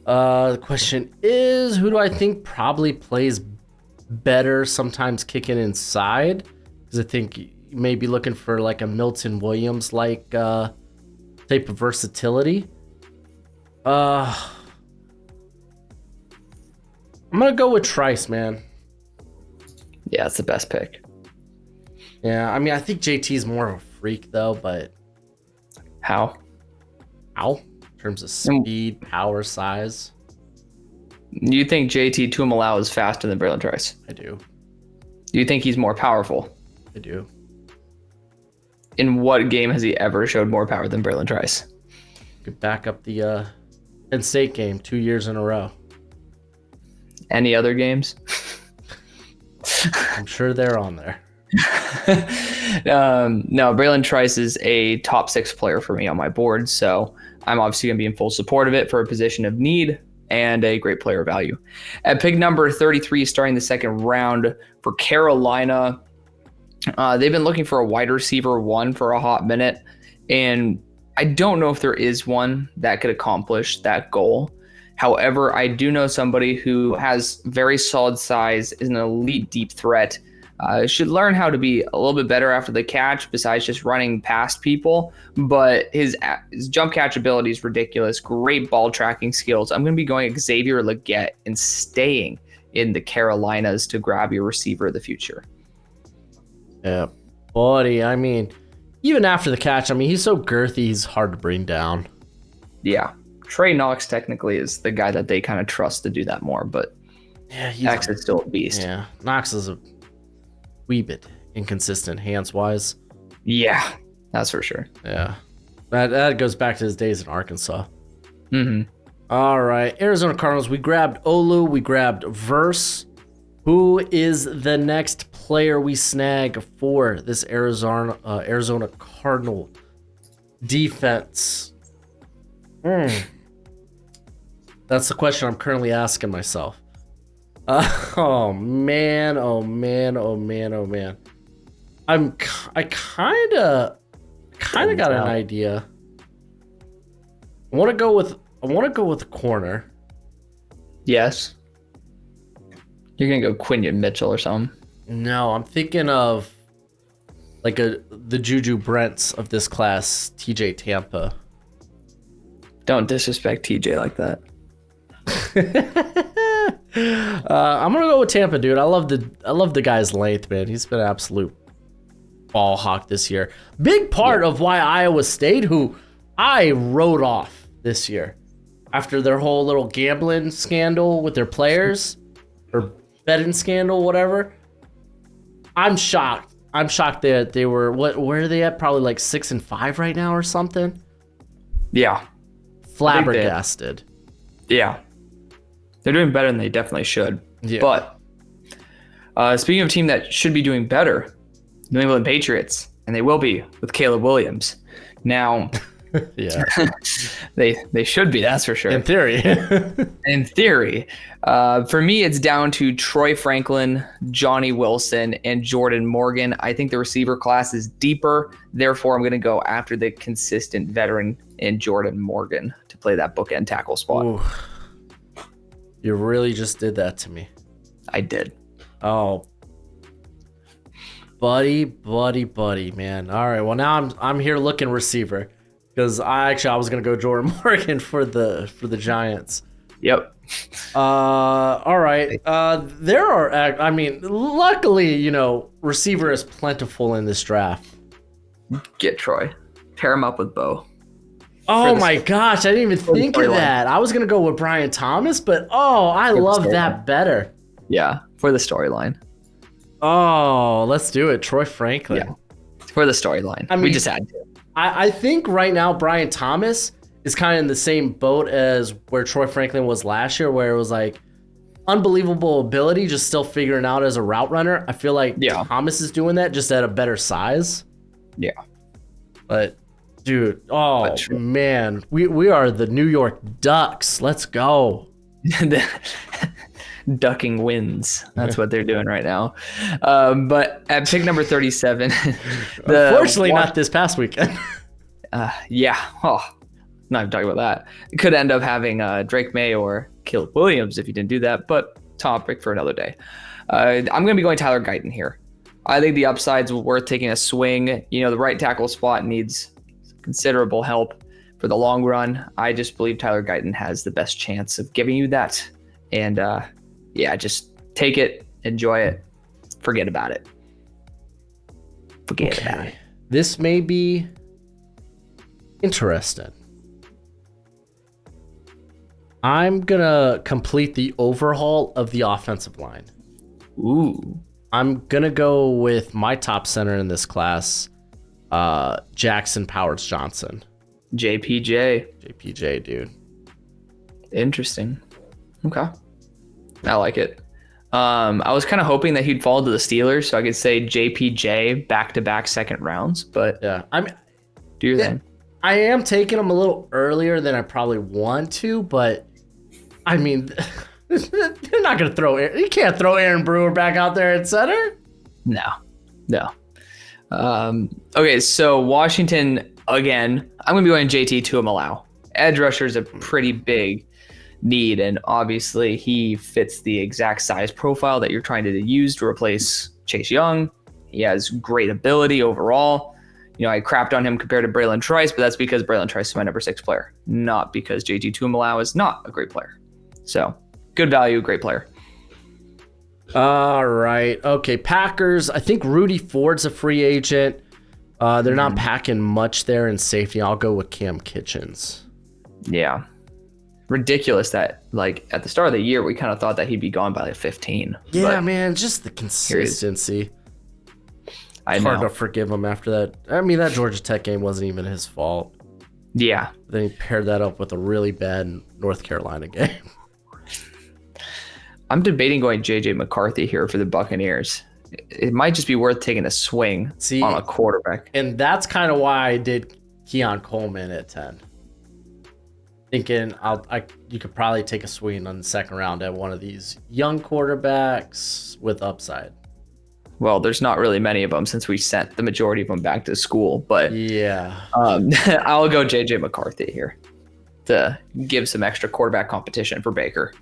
The question is, who do I think probably plays better, sometimes kicking inside? Because I think you may be looking for like a Milton Williams-like type of versatility. I'm going to go with Trice, man. Yeah, it's the best pick. Yeah, I mean, I think JT's more of a freak, though, but... How? In terms of speed, power, size. You think JT Tuimoloau is faster than Braylon Trice? I do. Do you think he's more powerful? I do. In what game has he ever showed more power than Braylon Trice? Could back up the Penn State game 2 years in a row. Any other games? I'm sure they're on there. No, Braylon Trice is a top 6 player for me on my board, so I'm obviously going to be in full support of it for a position of need and a great player value. At pick number 33, starting the second round for Carolina, they've been looking for a wide receiver 1 for a hot minute, and I don't know if there is one that could accomplish that goal. However, I do know somebody who has very solid size, is an elite deep threat, should learn how to be a little bit better after the catch besides just running past people. But his jump catch ability is ridiculous. Great ball tracking skills. I'm going to be going Xavier Legette and staying in the Carolinas to grab your receiver of the future. Yeah, buddy. I mean, even after the catch, I mean, he's so girthy, he's hard to bring down. Yeah. Trey Knox technically is the guy that they kind of trust to do that more, but yeah, X is still a beast. Yeah, Knox is a wee bit inconsistent hands-wise. Yeah, that's for sure. Yeah, that goes back to his days in Arkansas. Mm-hmm. All right, Arizona Cardinals. We grabbed Olu. We grabbed Verse. Who is the next player we snag for this Arizona Cardinal defense? That's the question I'm currently asking myself. Oh man. I kind of got an idea. I want to go with corner. Yes. You're gonna go Quinion Mitchell or something. No, I'm thinking of like the Juju Brents of this class, TJ Tampa. Don't disrespect TJ like that. I'm gonna go with Tampa, dude. I love the guy's length, man. He's been an absolute ball hawk this year. Big part of why Iowa State, who I wrote off this year after their whole little gambling scandal with their players or betting scandal, whatever. I'm shocked. That they were where are they at? Probably like 6-5 right now or something. Yeah. Flabbergasted. Yeah. They're doing better than they definitely should. Yeah. But speaking of a team that should be doing better, New England Patriots, and they will be with Caleb Williams. Now, yeah, they should be, that's for sure. In theory. In theory. For me, it's down to Troy Franklin, Johnny Wilson, and Jordan Morgan. I think the receiver class is deeper. Therefore, I'm going to go after the consistent veteran in Jordan Morgan to play that bookend tackle spot. Ooh. You really just did that to me. I did. Oh, buddy, man. All right. Well, now I'm here looking receiver because I was gonna go Jordan Morgan for the Giants. Yep. All right. There are. I mean, luckily, receiver is plentiful in this draft. Get Troy. Pair him up with Bo. Oh my gosh, I didn't even think of that. I was gonna go with Brian Thomas, but I love that better. Yeah, for the storyline. Oh, let's do it. Troy Franklin. Yeah, for the storyline. I mean, we just had to. I think right now Brian Thomas is kind of in the same boat as where Troy Franklin was last year, where it was like unbelievable ability, just still figuring out as a route runner. I feel like Thomas is doing that just at a better size. Yeah. But dude, man, we are the New York Ducks. Let's go. Ducking wins. That's what they're doing right now. But at pick number 37, unfortunately not this past weekend. Yeah. Oh, not even talking about that. It could end up having Drake May or Caleb Williams if you didn't do that, but topic for another day. I'm going to be going Tyler Guyton here. I think the upside's worth taking a swing. The right tackle spot needs considerable help for the long run. I just believe Tyler Guyton has the best chance of giving you that. And just take it, enjoy it, forget about it. Forget about it. This may be interesting. I'm going to complete the overhaul of the offensive line. Ooh. I'm going to go with my top center in this class, Jackson Powers Johnson. JPJ, dude. Interesting. Okay. I like it. I was kind of hoping that he'd fall to the Steelers, so I could say JPJ back-to-back second rounds. But yeah, I mean, do your thing. I am taking him a little earlier than I probably want to, but I mean, they're not going to throw. You can't throw Aaron Brewer back out there at center. No. Okay, so Washington again. I'm going to be going JT Tuimoloau. Edge rusher is a pretty big need, and obviously he fits the exact size profile that you're trying to use to replace Chase Young. He has great ability overall. I crapped on him compared to Braylon Trice, but that's because Braylon Trice is my number 6 player, not because JT Tuimoloau is not a great player. So, good value, great player. All right. Okay, Packers. I think Rudy Ford's a free agent. They're not packing much there in safety. I'll go with Cam Kitchens. Yeah. Ridiculous that, at the start of the year, we kind of thought that he'd be gone by 15. Yeah, man, just the consistency. It's hard to forgive him after that. I mean, that Georgia Tech game wasn't even his fault. Yeah. Then he paired that up with a really bad North Carolina game. I'm debating going J.J. McCarthy here for the Buccaneers. It might just be worth taking a swing on a quarterback. And that's kind of why I did Keon Coleman at 10. Thinking you could probably take a swing on the second round at one of these young quarterbacks with upside. Well, there's not really many of them since we sent the majority of them back to school. But yeah, I'll go J.J. McCarthy here to give some extra quarterback competition for Baker.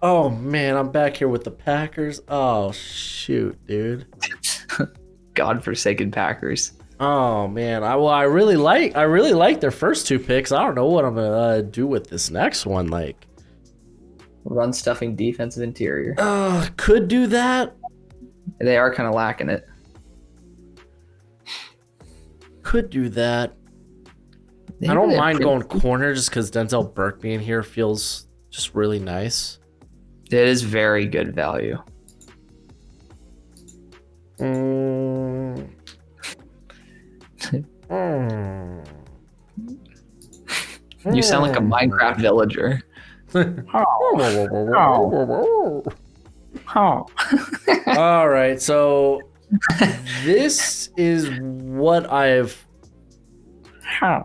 Oh, man, I'm back here with the Packers. Oh, shoot, dude. Godforsaken Packers. Oh, man. I really like their first 2 picks. I don't know what I'm going to do with this next one. Run stuffing defensive interior. Could do that. They are kind of lacking it. Could do that. Maybe I don't mind going corner just because Denzel Burke being here feels just really nice. It is very good value. You sound like a Minecraft villager. All right, so this is what I've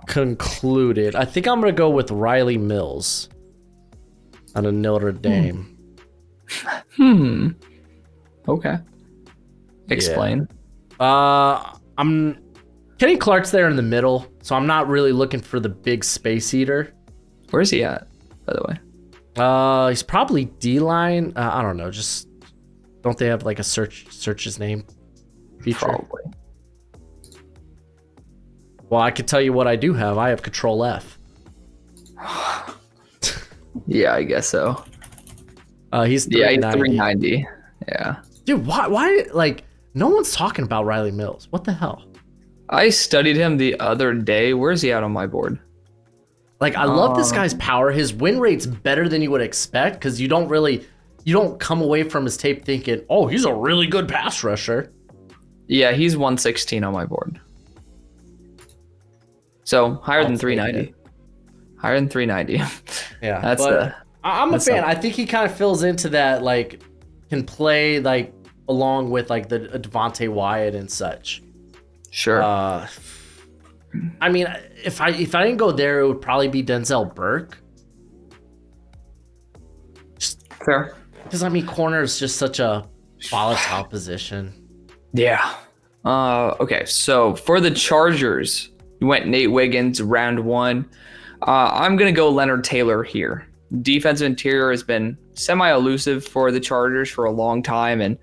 concluded. I think I'm going to go with Riley Mills out of Notre Dame. Okay. Explain. Yeah. Kenny Clark's there in the middle, so I'm not really looking for the big space eater. Where's he at, by the way? He's probably D-line. I don't know. Just don't they have a search his name feature? Probably. Well, I could tell you what I do have. I have Control F. Yeah, I guess so. He's 390. He's 390. Yeah. Dude, why no one's talking about Riley Mills. What the hell? I studied him the other day. Where's he at on my board? I love this guy's power. His win rate's better than you would expect because you don't come away from his tape thinking, oh, he's a really good pass rusher. Yeah, he's 116 on my board. So higher than 390. Higher than 390. Yeah, I'm a fan. I think he kind of fills into that, can play along with the Devontae Wyatt and such. Sure. I mean, if I didn't go there, it would probably be Denzel Burke. Fair. Because corner is just such a volatile position. Yeah. Okay. So for the Chargers, you went Nate Wiggins round 1. I'm gonna go Leonard Taylor here. Defensive interior has been semi-elusive for the Chargers for a long time, and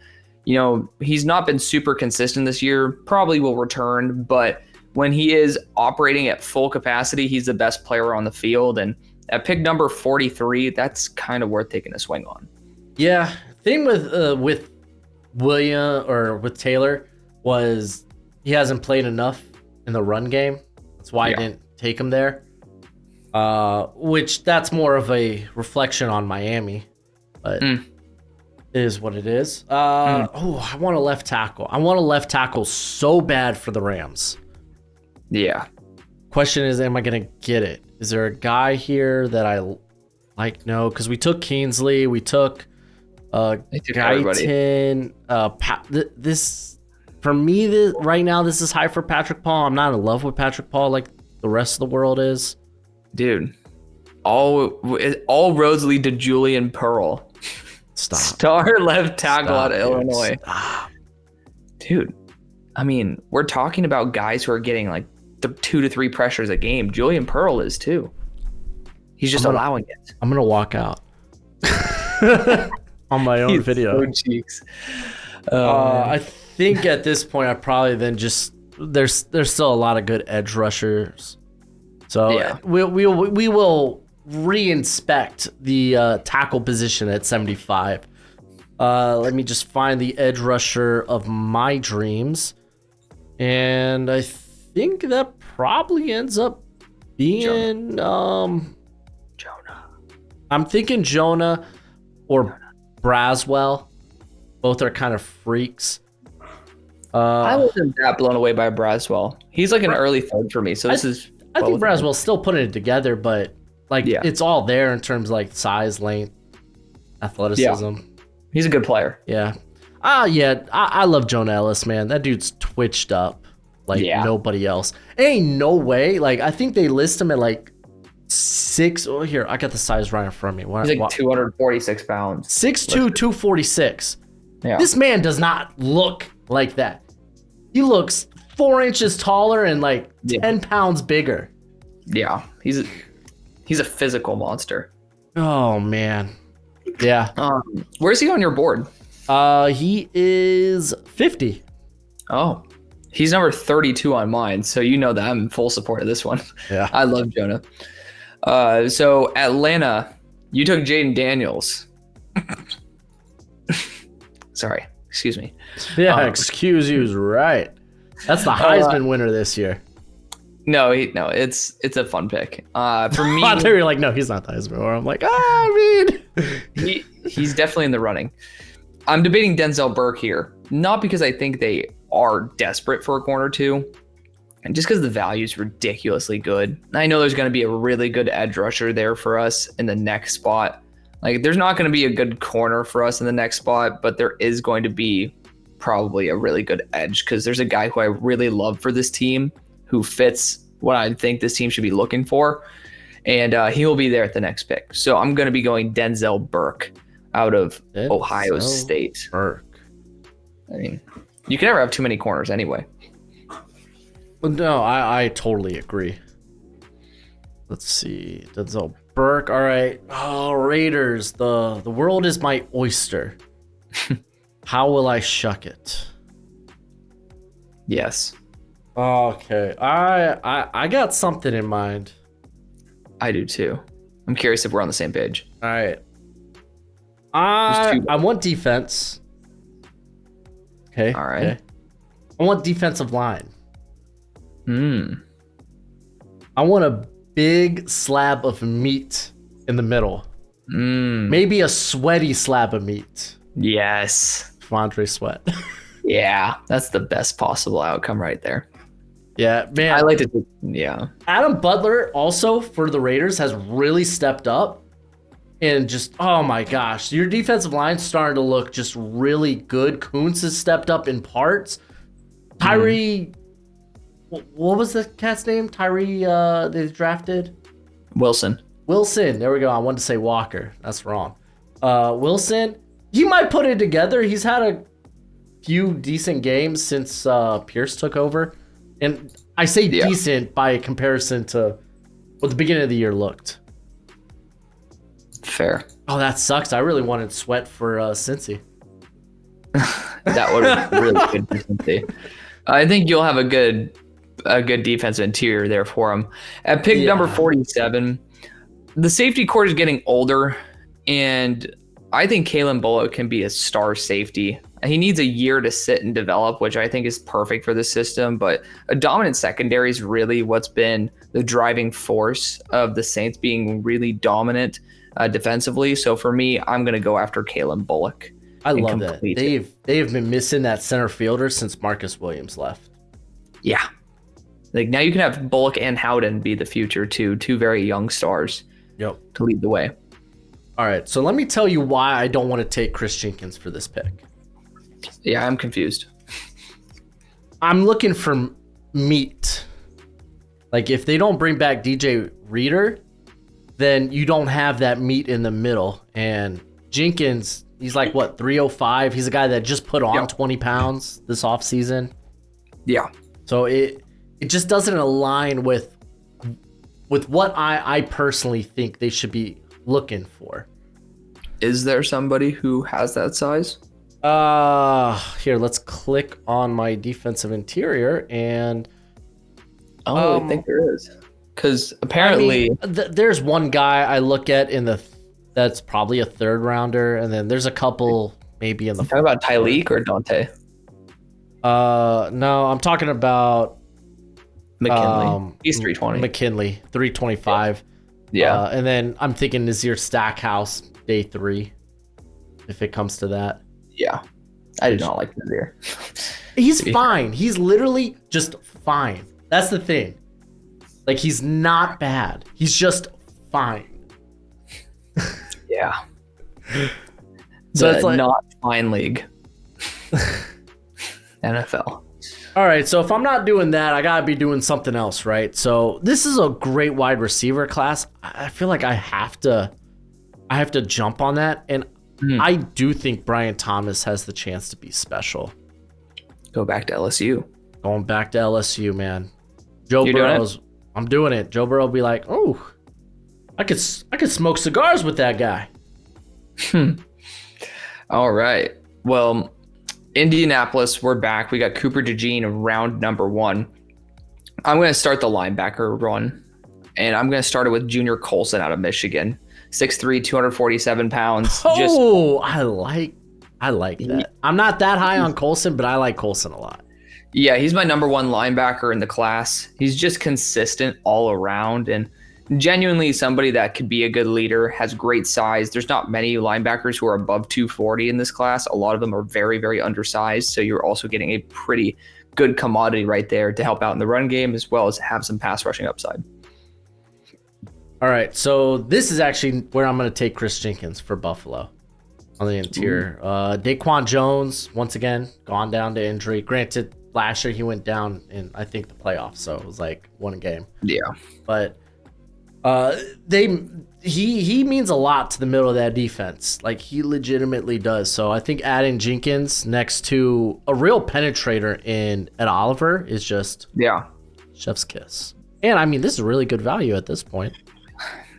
he's not been super consistent this year. Probably will return, but when he is operating at full capacity, he's the best player on the field. And at pick number 43, that's kind of worth taking a swing on. Yeah, thing with William or with Taylor was he hasn't played enough in the run game. That's why I didn't take him there. Which that's more of a reflection on Miami, but it is what it is. Oh, I want a left tackle. I want a left tackle so bad for the Rams. Yeah. Question is, am I going to get it? Is there a guy here that I like? No, because we took Kingsley. We took They took everybody. Guyton. This for me, right now, this is high for Patrick Paul. I'm not in love with Patrick Paul like the rest of the world is. Dude, all roads lead to Julian Pearl. Stop. Star left tackle out of dude. Illinois. Stop. Dude, I mean, we're talking about guys who are getting like 2 to 3 pressures a game. Julian Pearl is too. He's just allowing it. I'm gonna walk out on my own video. So cheeks. I think at this point, I probably then just there's still a lot of good edge rushers, so Yeah. we will reinspect the tackle position at 75. Let me just find the edge rusher of my dreams, and I think that probably ends up being Jonah. I'm thinking Jonah or Braswell. Both are kind of freaks. I wasn't that blown away by Braswell. He's like an early third for me. So this is. I think Braswell's still putting it together, but it's all there in terms of like size, length, athleticism. Yeah. He's a good player. Yeah. I love Jonah Ellis, man. That dude's twitched up like nobody else. Ain't no way. Like I think they list him at like 6. Oh, here I got the size right in front of me. He's like 246 pounds. 6'2", 246. Yeah. This man does not look like that. He looks 4 inches taller and like 10 pounds bigger. Yeah, he's a physical monster. Oh man, yeah. Where's he on your board? He is 50. Oh, he's number 32 on mine. So you know that I'm in full support of this one. Yeah, I love Jonah. So Atlanta, you took Jaden Daniels. Sorry, excuse me. Yeah, excuse you's right. That's the Heisman winner this year. No, it's a fun pick. For me, I thought you were like, no, he's not the Heisman winner. I'm like, I mean, he's definitely in the running. I'm debating Denzel Burke here, not because I think they are desperate for a corner two, and just because the value is ridiculously good. I know there's going to be a really good edge rusher there for us in the next spot. Like, there's not going to be a good corner for us in the next spot, but there is going to be probably a really good edge because there's a guy who I really love for this team who fits what I think this team should be looking for, and he will be there at the next pick. So I'm going to be going Denzel Burke out of Ohio State. Burke. I mean, you can never have too many corners anyway. No, I totally agree. Let's see. Denzel Burke. All right. Oh, Raiders. The world is my oyster. How will I shuck it? Yes. Okay. I got something in mind. I do too. I'm curious if we're on the same page. All right. I want defense. Okay. All right. Okay. I want defensive line. I want a big slab of meat in the middle. Maybe a sweaty slab of meat. Yes. Fondre Sweat. Yeah, that's the best possible outcome right there. Yeah, man. I like to. Yeah. Adam Butler also for the Raiders has really stepped up. And just, oh my gosh, your defensive line's starting to look just really good. Kuntz has stepped up in parts. Tyree, what was the cat's name? Tyree, they drafted? Wilson. There we go. I wanted to say Walker. That's wrong. Wilson, he might put it together. He's had a few decent games since Pierce took over. And I say decent by comparison to what the beginning of the year looked. Fair. Oh, that sucks. I really wanted Sweat for Cincy. That would have been really good for Cincy. I think you'll have a good defensive interior there for him. At pick number 47, the safety court is getting older, and I think Kalen Bullock can be a star safety. He needs a year to sit and develop, which I think is perfect for the system, but a dominant secondary is really what's been the driving force of the Saints being really dominant defensively. So for me, I'm going to go after Kalen Bullock. I love that. They've been missing that center fielder since Marcus Williams left. Yeah. Like now you can have Bullock and Howden be the future too, two very young stars to lead the way. All right, so let me tell you why I don't want to take Chris Jenkins for this pick. Yeah, I'm confused. I'm looking for meat. Like, if they don't bring back DJ Reader, then you don't have that meat in the middle. And Jenkins, he's like, what, 305? He's a guy that just put on 20 pounds this offseason. Yeah. So it just doesn't align with what I personally think they should be looking for. Is there somebody who has that size? Here, let's click on my defensive interior and I think there is. Because apparently there's one guy I look at that's probably a third rounder, and then there's a couple maybe in the. Talking about Tyleek or Dante? No, I'm talking about McKinley. He's 320. McKinley, 325. Yeah. And then I'm thinking Nazir Stackhouse, day 3, if it comes to that. Yeah. I did not like Nazir. He's fine. He's literally just fine. That's the thing. Like, he's not bad. He's just fine. Yeah. So it's like not fine league. NFL. All right, so if I'm not doing that, I gotta be doing something else, right? So this is a great wide receiver class. I feel like I have to jump on that, and I do think Brian Thomas has the chance to be special. Go back to LSU. Going back to LSU, man. I'm doing it. Joe Burrow will be like, oh, I could smoke cigars with that guy. All right. Well, Indianapolis, we're back. We got Cooper DeJean in round number 1. I'm going to start the linebacker run, and I'm going to start it with Junior Colson out of Michigan. 6'3", 247 pounds. Oh, I like that. I'm not that high on Colson, but I like Colson a lot. Yeah, he's my number 1 linebacker in the class. He's just consistent all around and genuinely somebody that could be a good leader, has great size. There's not many linebackers who are above 240 in this class. A lot of them are very, very undersized. So you're also getting a pretty good commodity right there to help out in the run game as well as have some pass rushing upside. All right, so this is actually where I'm going to take Chris Jenkins for Buffalo on the interior. Daquan Jones, once again, gone down to injury. Granted, last year he went down in, I think, the playoffs, so it was like one game. Yeah. But he means a lot to the middle of that defense. Like, he legitimately does. So I think adding Jenkins next to a real penetrator in Ed Oliver is just chef's kiss. And I mean, this is really good value at this point.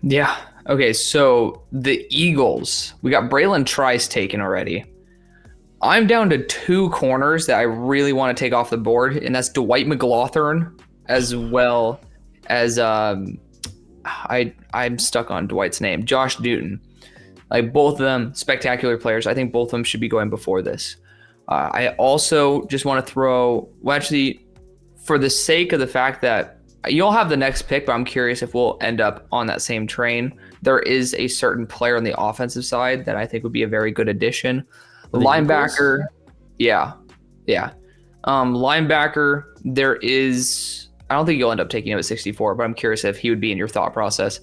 Yeah. Okay, so the Eagles, we got Braylon Trice taken already. I'm down to 2 corners that I really want to take off the board, and that's Dwight McLaughlin as well as I'm stuck on Dwight's name, Josh Newton. Like, both of them spectacular players. I think both of them should be going before this. I also just want to throw, well, actually, for the sake of the fact that you'll have the next pick, but I'm curious if we'll end up on that same train. There is a certain player on the offensive side that I think would be a very good addition. Linebacker, yeah. Linebacker, there is, I don't think you'll end up taking him at 64, but I'm curious if he would be in your thought process.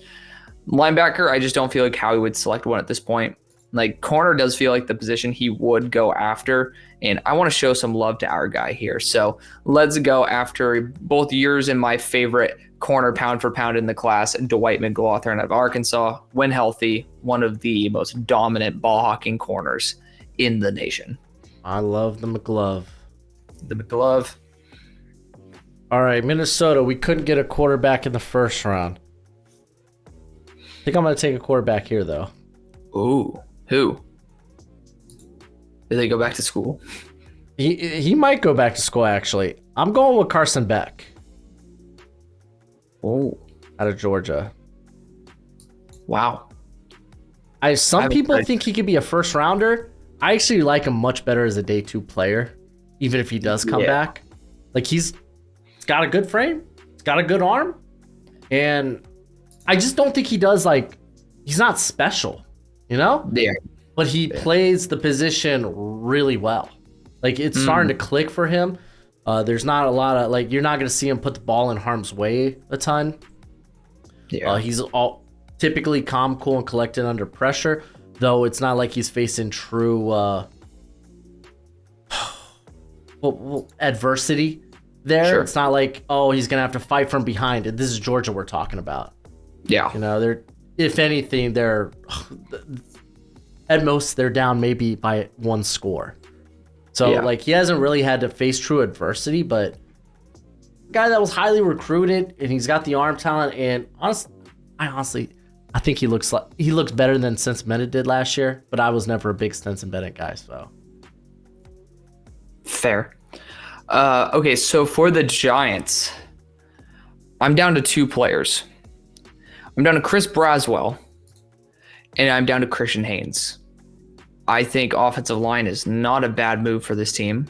Linebacker, I just don't feel like Howie would select one at this point. Like, corner does feel like the position he would go after, and I want to show some love to our guy here. So let's go after both yours and my favorite corner pound for pound in the class, Dwight McLaughlin of Arkansas. When healthy, one of the most dominant ball hawking corners in the nation. I love the McGlove. The McGlove. All right, Minnesota, we couldn't get a quarterback in the first round. I think I'm going to take a quarterback here, though. Ooh, who? Did they go back to school? He might go back to school, actually. I'm going with Carson Beck. Oh, out of Georgia. Wow. Some people think he could be a first rounder. I actually like him much better as a day 2 player, even if he does come back. Like, he's got a good frame, he's got a good arm, and I just don't think he does, like, he's not special, you know? Yeah. But he plays the position really well. Like, it's starting to click for him. There's not a lot of, like, you're not going to see him put the ball in harm's way a ton. Yeah. He's typically calm, cool, and collected under pressure. Though it's not like he's facing true adversity there. Sure. It's not like, oh, he's gonna have to fight from behind. This is Georgia we're talking about. Yeah. You know, they're, if anything, they're at most they're down maybe by one score. So like he hasn't really had to face true adversity, but guy that was highly recruited and he's got the arm talent, and I think he looks better than Stetson Bennett did last year, but I was never a big Stetson Bennett guy, so. Fair. Okay, so for the Giants, I'm down to 2 players. I'm down to Chris Braswell, and I'm down to Christian Haynes. I think offensive line is not a bad move for this team,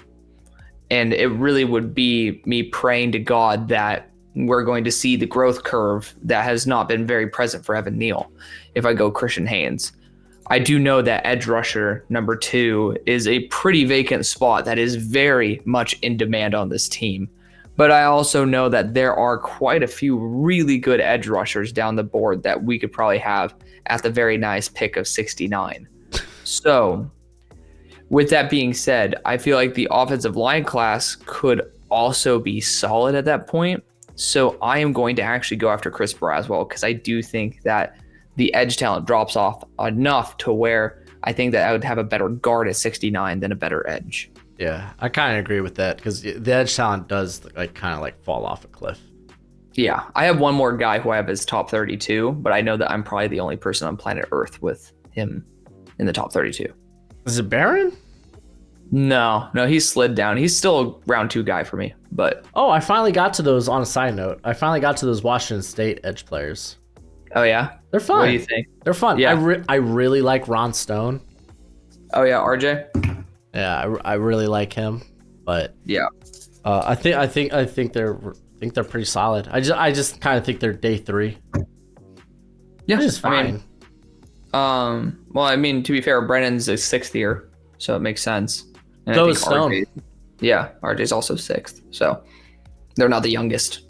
and it really would be me praying to God that we're going to see the growth curve that has not been very present for Evan Neal if I go Christian Haynes. I do know that edge rusher number 2 is a pretty vacant spot that is very much in demand on this team. But I also know that there are quite a few really good edge rushers down the board that we could probably have at the very nice pick of 69. So with that being said, I feel like the offensive line class could also be solid at that point. So I am going to actually go after Chris Braswell because I do think that the edge talent drops off enough to where I think that I would have a better guard at 69 than a better edge. Yeah, I kind of agree with that because the edge talent does kind of fall off a cliff. Yeah, I have one more guy who I have as top 32, but I know that I'm probably the only person on planet Earth with him in the top 32. Is it Barron? No, he's slid down. He's still a round 2 guy for me, but... Oh, I finally got to those, on a side note. I finally got to those Washington State edge players. Oh, yeah? They're fun. What do you think? They're fun. Yeah. I really like Ron Stone. Oh, yeah, RJ? Yeah, I really like him, but yeah, I think they're pretty solid. I just kind of think they're day 3. Yeah, which is fine. Well, I mean, to be fair, Brennan's a 6th year, so it makes sense. And so is Stone. RJ's also 6th, so they're not the youngest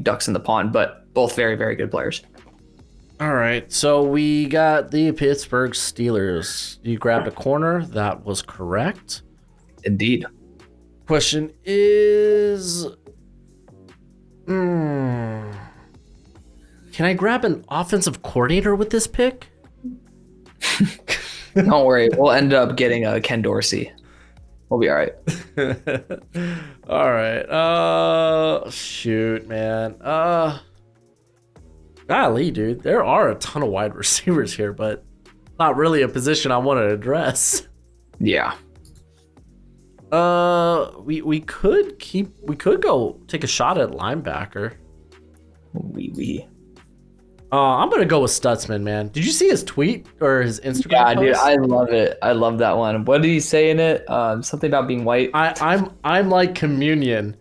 ducks in the pond, but both very, very good players. All right, so we got the Pittsburgh Steelers. You grabbed a corner. That was correct. Indeed. Question is, can I grab an offensive coordinator with this pick? Don't worry. We'll end up getting a Ken Dorsey. We'll be all right. All right. Shoot, man. Golly, dude, there are a ton of wide receivers here, but not really a position I want to address. Yeah. We could go take a shot at linebacker. I'm gonna go with Stutzman, man. Did you see his tweet or his Instagram? Yeah, post? Dude, I love it. I love that one. What did he say in it? Something about being white. I'm like communion.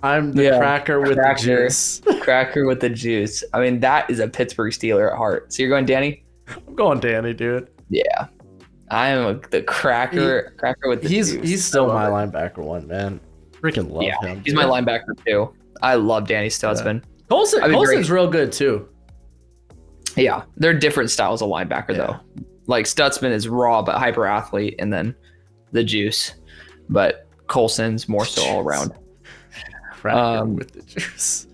I'm the cracker with the juice. Cracker with the juice. I mean, that is a Pittsburgh Steeler at heart. So you're going Danny? I'm going Danny, dude. Yeah. I am the cracker with the juice. He's still my linebacker one, man. Freaking love him. He's my linebacker too. I love Danny Stutzman. Yeah. Colson's real good too. Yeah. They're different styles of linebacker though. Like Stutzman is raw but hyper athlete, and then the juice. But Colson's more so all around. With the juice.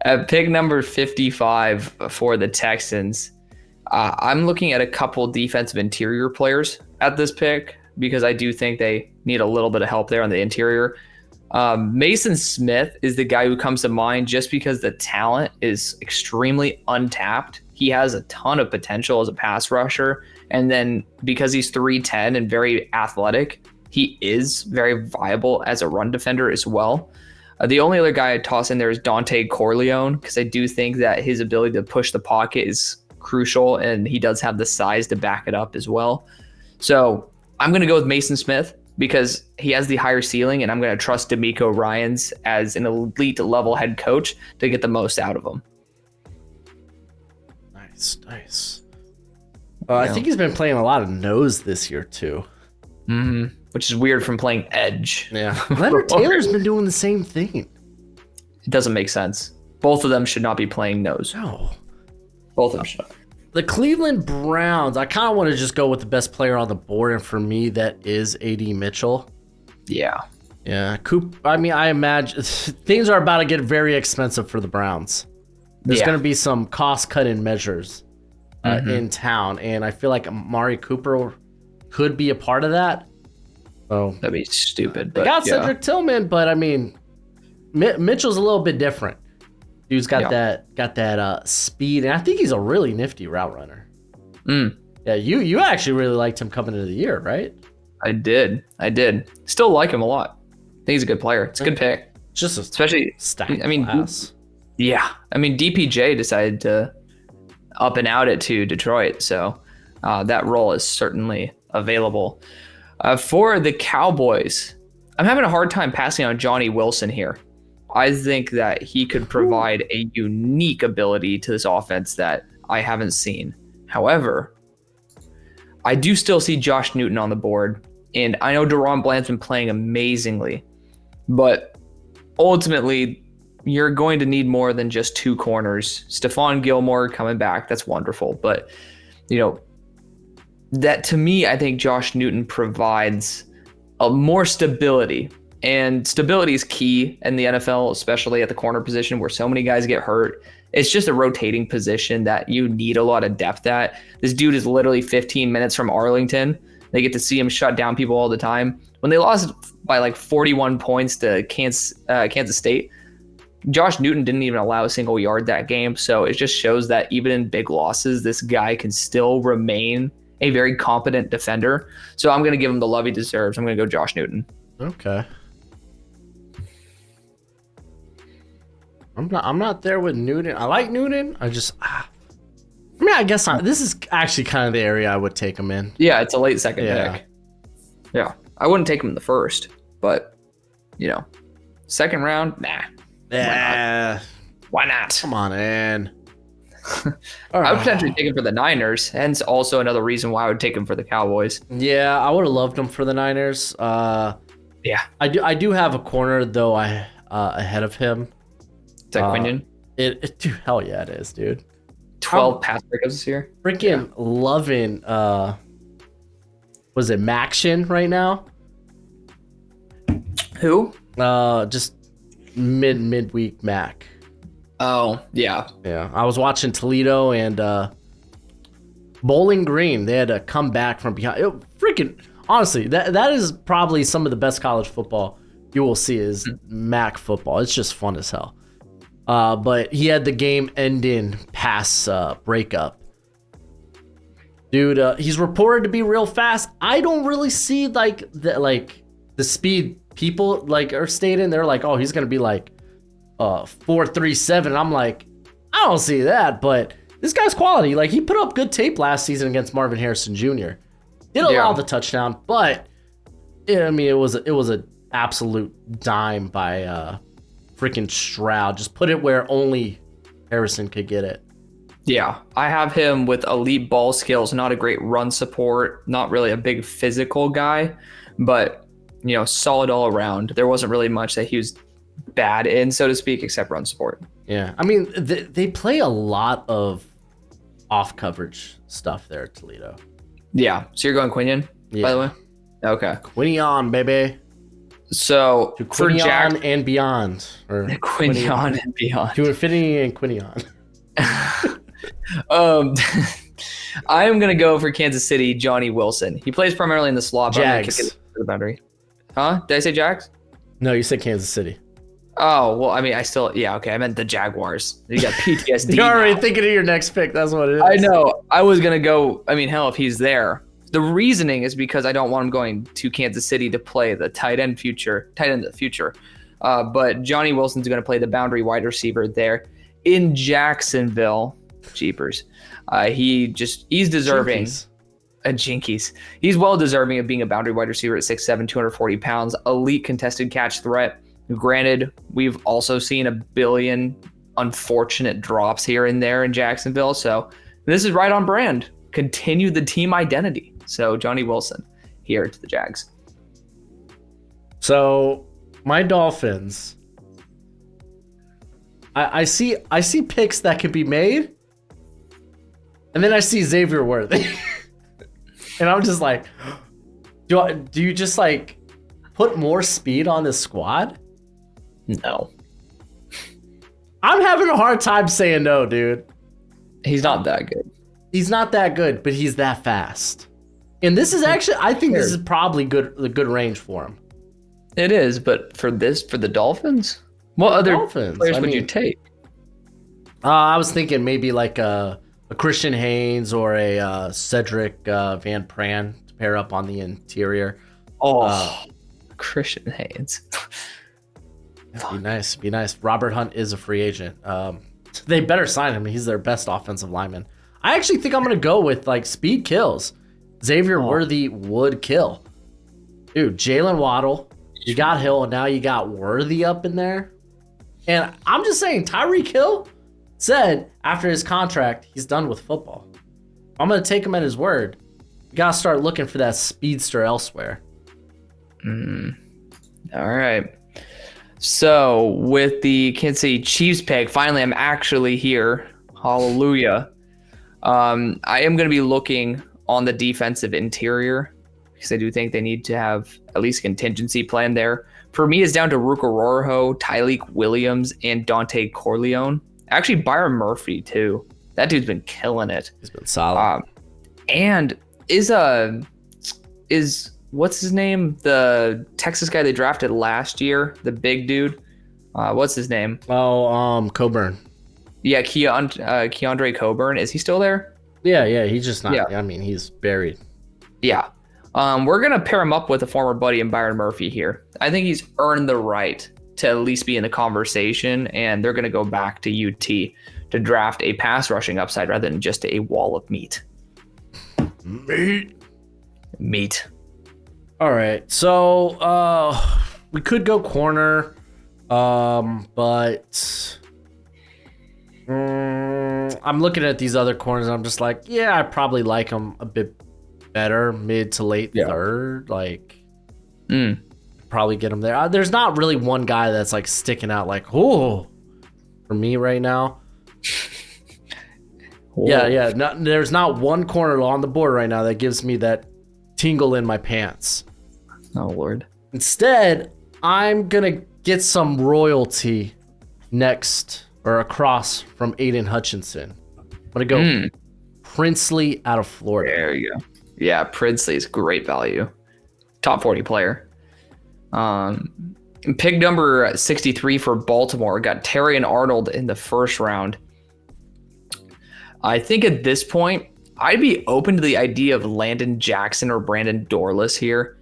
At pick number 55 for the Texans, I'm looking at a couple defensive interior players at this pick because I do think they need a little bit of help there on the interior. Mason Smith is the guy who comes to mind just because the talent is extremely untapped. He has a ton of potential as a pass rusher, and then because he's 3'10" and very athletic, he is very viable as a run defender as well. The only other guy I'd toss in there is Dante Corleone, because I do think that his ability to push the pocket is crucial, and he does have the size to back it up as well. So I'm going to go with Mason Smith because he has the higher ceiling, and I'm going to trust D'Amico Ryans as an elite level head coach to get the most out of him. Nice. I think he's been playing a lot of nose this year too. Mm-hmm. Which is weird from playing edge. Yeah. Leonard Taylor's been doing the same thing. It doesn't make sense. Both of them should not be playing nose. No. Both of them should. The Cleveland Browns, I kind of want to just go with the best player on the board, and for me, that is A.D. Mitchell. Yeah. Yeah, I imagine things are about to get very expensive for the Browns. There's going to be some cost-cutting measures in town, and I feel like Amari Cooper could be a part of that. So that'd be stupid. They got Cedric Tillman, but I mean, Mitchell's a little bit different. Dude's got that speed, and I think he's a really nifty route runner. Yeah, you actually really liked him coming into the year, right? I did. Still like him a lot. I think he's a good player. It's a good pick. Just especially stacked class. Yeah. I mean, DPJ decided to up and out it to Detroit, so that role is certainly available. For the Cowboys, I'm having a hard time passing on Johnny Wilson here. I think that he could provide a unique ability to this offense that I haven't seen. However, I do still see Josh Newton on the board, and I know Deron Bland's been playing amazingly, but ultimately, you're going to need more than just two corners. Stephon Gilmore coming back, that's wonderful, but that to me, I think Josh Newton provides a more stability. And stability is key in the NFL, especially at the corner position where so many guys get hurt. It's just a rotating position that you need a lot of depth at. This dude is literally 15 minutes from Arlington. They get to see him shut down people all the time. When they lost by like 41 points to Kansas State, Josh Newton didn't even allow a single yard that game. So it just shows that even in big losses, this guy can still remain a very competent defender. So I'm going to give him the love he deserves. I'm going to go Josh Newton. Okay. I'm not there with Newton. I like Newton. I guess this is actually kind of the area I would take him in. Yeah, it's a late second pick. Yeah, I wouldn't take him in the first, but second round, nah. Yeah. Why not? Come on, man. I would potentially take him for the Niners, hence also another reason why I would take him for the Cowboys. Yeah, I would have loved him for the Niners. Yeah, I do have a corner though. Ahead of him. Is that Quinion? Dude, hell yeah, it is, dude. 12 pass breakups this year. Freaking loving. Was it Maction right now? Who? Just midweek Mac. Oh yeah. I was watching Toledo and Bowling Green. They had to come back from behind. Honestly, that is probably some of the best college football you will see is Mac football. It's just fun as hell. But he had the game-ending pass breakup. Dude, he's reported to be real fast. I don't really see the speed people are stating. They're like, oh, he's gonna be like 4.37. I'm like, I don't see that. But this guy's quality. Like, he put up good tape last season against Marvin Harrison Jr. Didn't allow the touchdown, but I mean, it was an absolute dime by freaking Stroud. Just put it where only Harrison could get it. Yeah, I have him with elite ball skills, not a great run support, not really a big physical guy, but solid all around. There wasn't really much that he was bad in, so to speak, except run support. Yeah, I mean, they play a lot of off coverage stuff there at Toledo. Yeah, so you're going Quinion, by the way? Okay. Quinion, baby. So to Quinion and beyond. Or Quinion and beyond. To infinity and Quinion. I am going to go for Kansas City, Johnny Wilson. He plays primarily in the slot. Jags. I'm kick it to the boundary. Huh? Did I say Jags? No, you said Kansas City. Oh, well, I mean, I meant the Jaguars. You got PTSD. You're already thinking of your next pick. That's what it is. I know. I was going to go, hell, if he's there. The reasoning is because I don't want him going to Kansas City to play the tight end of the future. But Johnny Wilson's going to play the boundary wide receiver there in Jacksonville. Jeepers. He's deserving. Jinkies. He's well deserving of being a boundary wide receiver at 6'7", 240 pounds, elite contested catch threat. Granted, we've also seen a billion unfortunate drops here and there in Jacksonville. So this is right on brand. Continue the team identity. So Johnny Wilson here to the Jags. So my Dolphins, I see picks that could be made, And then I see Xavier Worthy. And I'm just like, do you just like put more speed on this squad? No. I'm having a hard time saying no, dude. He's not that good. He's not that good, but he's that fast. And this is actually, I think this is probably the good range for him. It is, but for the Dolphins, what other players would you take? I was thinking maybe like a Christian Haynes or a Cedric Van Pran to pair up on the interior. Christian Haynes. Be nice. Robert Hunt is a free agent. They better sign him. He's their best offensive lineman. I actually think I'm going to go with like speed kills. Xavier Worthy would kill. Dude, Jalen Waddle, you got Hill, and now you got Worthy up in there. And I'm just saying, Tyreek Hill said after his contract, he's done with football. I'm going to take him at his word. You got to start looking for that speedster elsewhere. All right. So with the Kansas City Chiefs pick, finally, I'm actually here. Hallelujah. I am going to be looking on the defensive interior because I do think they need to have at least contingency plan there. For me, it's down to Ruka Rorho, Tyleek Williams, and Dante Corleone. Actually, Byron Murphy, too. That dude's been killing it. He's been solid. And is what's his name? The Texas guy they drafted last year, the big dude. What's his name? Coburn. Yeah, Keandre Coburn. Is he still there? Yeah, he's just not. Yeah. I mean, he's buried. Yeah. We're going to pair him up with a former buddy in Byron Murphy here. I think he's earned the right to at least be in the conversation, and they're going to go back to UT to draft a pass rushing upside rather than just a wall of meat. Meat. All right. So we could go corner, but I'm looking at these other corners. And I'm just like, yeah, I probably like them a bit better, mid to late third. Like, probably get them there. There's not really one guy that's like sticking out like, oh, for me right now. Yeah. There's not one corner on the board right now that gives me that tingle in my pants. Oh, Lord. Instead, I'm going to get some royalty next or across from Aiden Hutchinson. I'm going to go Princely out of Florida. There you go. Yeah, Princely is great value. Top 40 player. Pick number 63 for Baltimore. Got Terry and Arnold in the first round. I think at this point, I'd be open to the idea of Landon Jackson or Brandon Dorless here.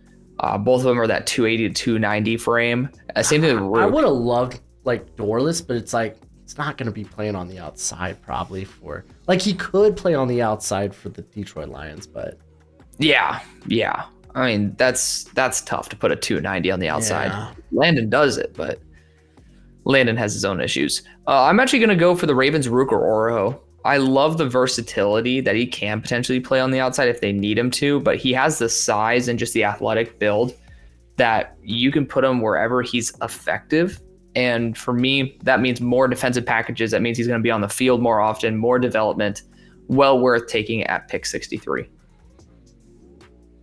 Both of them are that 280 to 290 frame. Same thing with Rook. I would have loved like Dorless, but it's like it's not going to be playing on the outside probably for like he could play on the outside for the Detroit Lions, but yeah. I mean that's tough to put a 290 on the outside. Yeah. Landon does it, but Landon has his own issues. I'm actually going to go for the Ravens' Rook or Oroho. I love the versatility that he can potentially play on the outside if they need him to, but he has the size and just the athletic build that you can put him wherever he's effective. And for me, that means more defensive packages. That means he's going to be on the field more often, more development. Well worth taking at pick 63.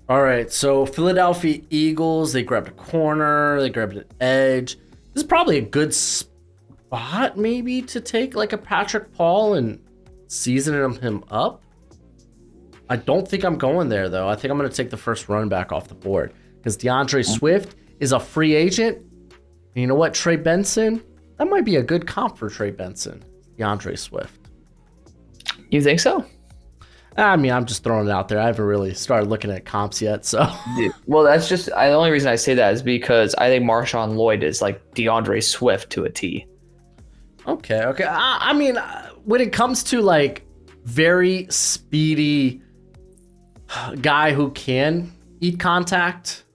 All right, so Philadelphia Eagles, they grabbed a corner, they grabbed an edge. This is probably a good spot maybe to take like a Patrick Paul and season him up. I don't think I'm going there though. I think I'm going to take the first running back off the board because DeAndre Swift is a free agent. And you know what, Trey Benson? That might be a good comp for Trey benson, DeAndre Swift. You think so? I mean, I'm just throwing it out there. I haven't really started looking at comps yet, so. Well, that's just the only reason I say that is because I think Marshawn Lloyd is like DeAndre Swift to a T. Okay. I mean, when it comes to like very speedy guy who can eat contact,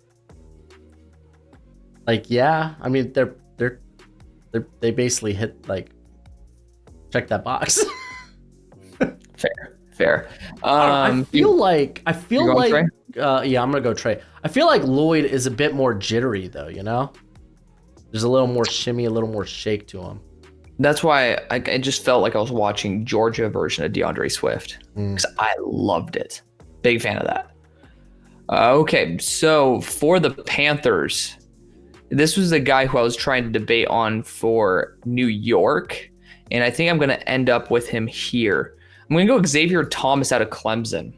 like I mean they basically hit like check that box. Fair. I feel like Trey? Yeah, I'm gonna go Trey. I feel like Lloyd is a bit more jittery though, you know? There's a little more shimmy, a little more shake to him. That's why I just felt like I was watching Georgia version of DeAndre Swift because I loved it. Big fan of that. Okay, so for the Panthers, this was the guy who I was trying to debate on for New York, and I think I'm going to end up with him here. I'm going to go Xavier Thomas out of Clemson.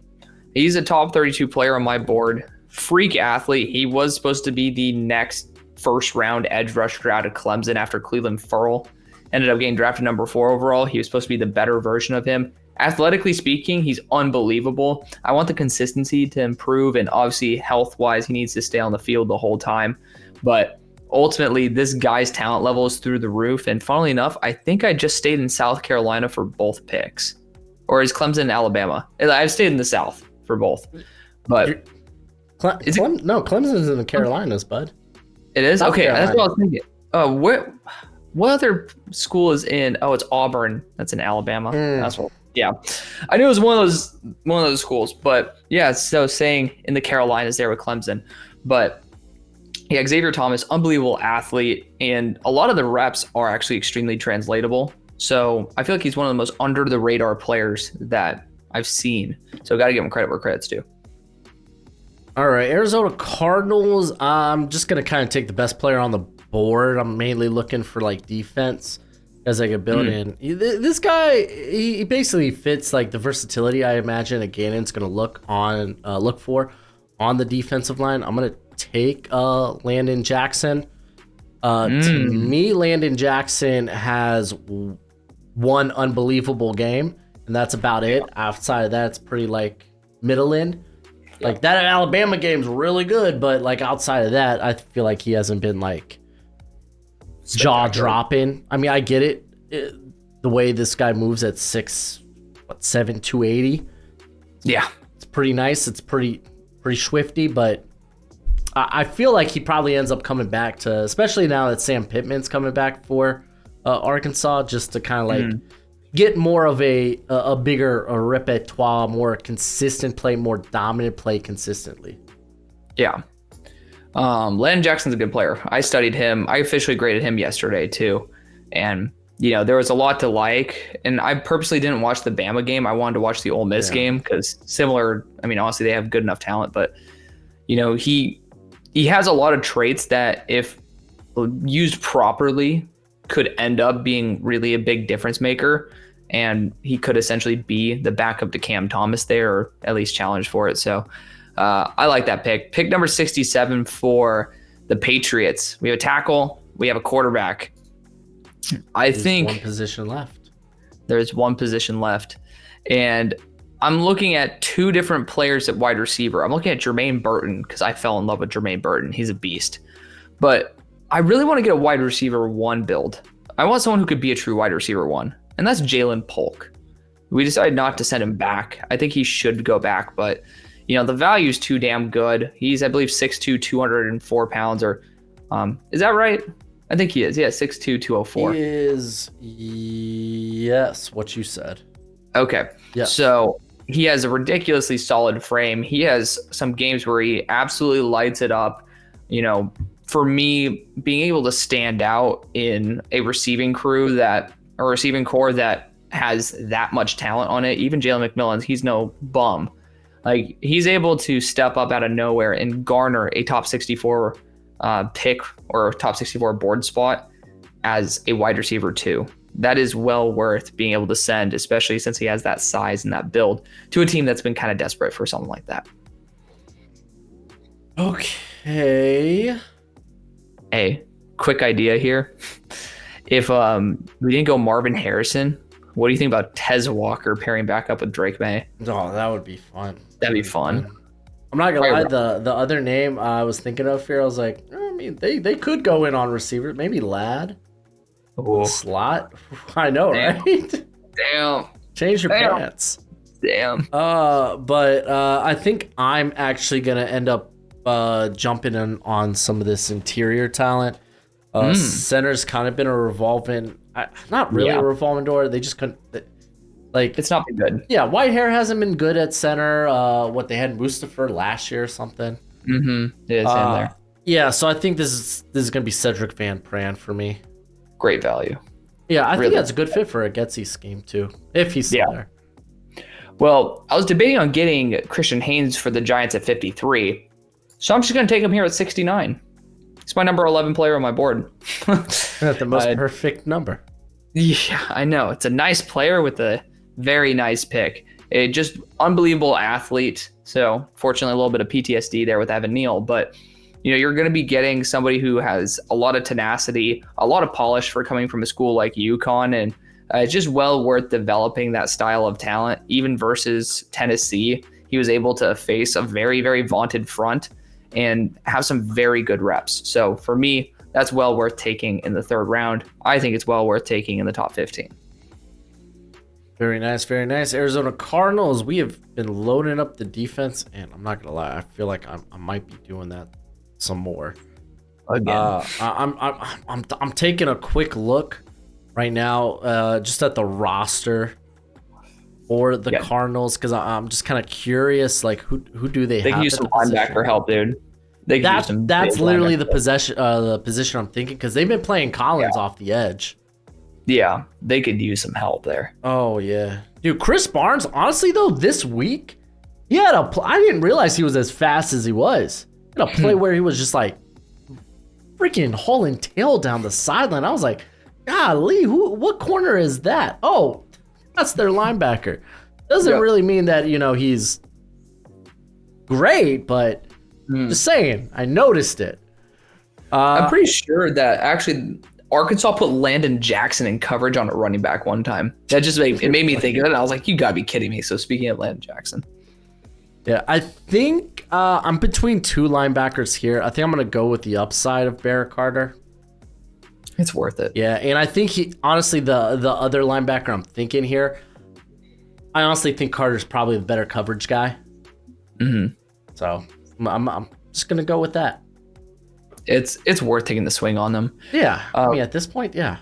He's a top 32 player on my board. Freak athlete. He was supposed to be the next first round edge rusher out of Clemson after Cleveland Ferrell ended up getting drafted number 4 overall. He was supposed to be the better version of him. Athletically speaking, he's unbelievable. I want the consistency to improve, and obviously health-wise, he needs to stay on the field the whole time. But ultimately, this guy's talent level is through the roof. And funnily enough, I think I just stayed in South Carolina for both picks. Or is Clemson in Alabama? I've stayed in the South for both. But no, Clemson's in the Carolinas, bud. It is? South Okay, Carolina. that's what I was thinking. What other school is in? Oh, it's Auburn. That's in Alabama. That's what. Yeah, I knew it was one of those schools, but yeah. So saying in the Carolinas there with Clemson, but yeah, Xavier Thomas, unbelievable athlete, and a lot of the reps are actually extremely translatable. So I feel like he's one of the most under the radar players that I've seen. So got to give him credit where credit's due. All right, Arizona Cardinals. I'm just gonna kind of take the best player on the board. I'm mainly looking for like defense as I could build in. This guy, he basically fits like the versatility I imagine a Gannon's gonna look for on the defensive line. I'm gonna take Landon Jackson. To me, Landon Jackson has one unbelievable game, and that's about it. Outside of that, it's pretty like middle end. Like that Alabama game's really good, but like outside of that, I feel like he hasn't been like jaw dropping. I mean, I get it, the way this guy moves at 6'7", 280. Yeah, it's pretty nice. It's pretty swifty, but I feel like he probably ends up coming back to, especially now that Sam Pittman's coming back for Arkansas, just to kind of like get more of a bigger repertoire, more consistent play, more dominant play consistently. Yeah. Landon Jackson's a good player. I studied him. I officially graded him yesterday too. And, you know, there was a lot to like. And I purposely didn't watch the Bama game. I wanted to watch the Ole Miss game because similar, I mean, honestly, they have good enough talent. But, you know, he has a lot of traits that if used properly could end up being really a big difference maker. And he could essentially be the backup to Cam Thomas there, or at least challenge for it. So I like that pick. Pick number 67 for the Patriots. We have a tackle. We have a quarterback. There's one position left. There's one position left. And I'm looking at two different players at wide receiver. I'm looking at Jermaine Burton because I fell in love with Jermaine Burton. He's a beast. But I really want to get a wide receiver 1 build. I want someone who could be a true wide receiver 1. And that's Jalen Polk. We decided not to send him back. I think he should go back, but you know, the value is too damn good. He's, I believe, 6'2", 204 pounds, or is that right? I think he is. Yeah, 6'2", 204. He is, yes, what you said. Okay. Yeah. So he has a ridiculously solid frame. He has some games where he absolutely lights it up. You know, for me, being able to stand out in a receiving core that has that much talent on it, even Jalen McMillan, he's no bum. Like, he's able to step up out of nowhere and garner a top 64 pick or top 64 board spot as a wide receiver too. That is well worth being able to send, especially since he has that size and that build, to a team that's been kind of desperate for something like that. Okay. Hey, quick idea here. If we didn't go Marvin Harrison, what do you think about Tez Walker pairing back up with Drake May? Oh, that would be fun. That'd be fun. I'm not gonna lie, the other name I was thinking of here, I was like, I mean, they could go in on receiver, maybe Ladd. Ooh. Slot. I know, Damn. right? Damn. Change your pants. Damn. But I think I'm actually gonna end up jumping in on some of this interior talent. Center's kind of been a revolving, not really a revolving door. They just couldn't, like, it's not been good. Yeah, Whitehair hasn't been good at center. What they had Mustafa last year or something. Mm-hmm. Yeah, it's in there. Yeah, so I think this is gonna be Cedric Van Pran for me. Great value. Yeah, I think Really. that's a good fit for a Getsy scheme too, if he's still there. Well, I was debating on getting Christian Haynes for the Giants at 53, so I'm just going to take him here at 69. He's my number 11 player on my board. That's the most perfect number. Yeah, I know. It's a nice player with a very nice pick. A just unbelievable athlete. So fortunately, a little bit of PTSD there with Evan Neal, but you're going to be getting somebody who has a lot of tenacity, a lot of polish for coming from a school like UConn, and it's just well worth developing that style of talent. Even versus Tennessee, he was able to face a very, very vaunted front and have some very good reps. So for me, that's well worth taking in the third round. I think it's well worth taking in the top 15. Very nice, very nice. Arizona Cardinals, we have been loading up the defense, and I'm not gonna lie, I feel like I might be doing that some more. Again, I'm taking a quick look right now, just at the roster for the Cardinals, because I'm just kind of curious, like who do they have? They can use some linebacker help, dude. That's literally the position I'm thinking, because they've been playing Collins off the edge. Yeah, they could use some help there. Oh yeah, dude. Chris Barnes, honestly though, this week he had I didn't realize he was as fast as he was. He had a play where he was just like freaking hauling tail down the sideline. I was like, golly, what corner is that? Oh, that's their linebacker. Doesn't really mean that he's great, but just saying, I noticed it. I'm pretty sure that actually Arkansas put Landon Jackson in coverage on a running back one time. That just made me think of it. I was like, you gotta be kidding me. So speaking of Landon Jackson. Yeah, I think I'm between two linebackers here. I think I'm gonna go with the upside of Barrett Carter. It's worth it. Yeah, and I think honestly, the other linebacker I'm thinking here, I honestly think Carter's probably the better coverage guy. Mm-hmm. So I'm just gonna go with that. It's worth taking the swing on them. Yeah, I mean at this point, yeah.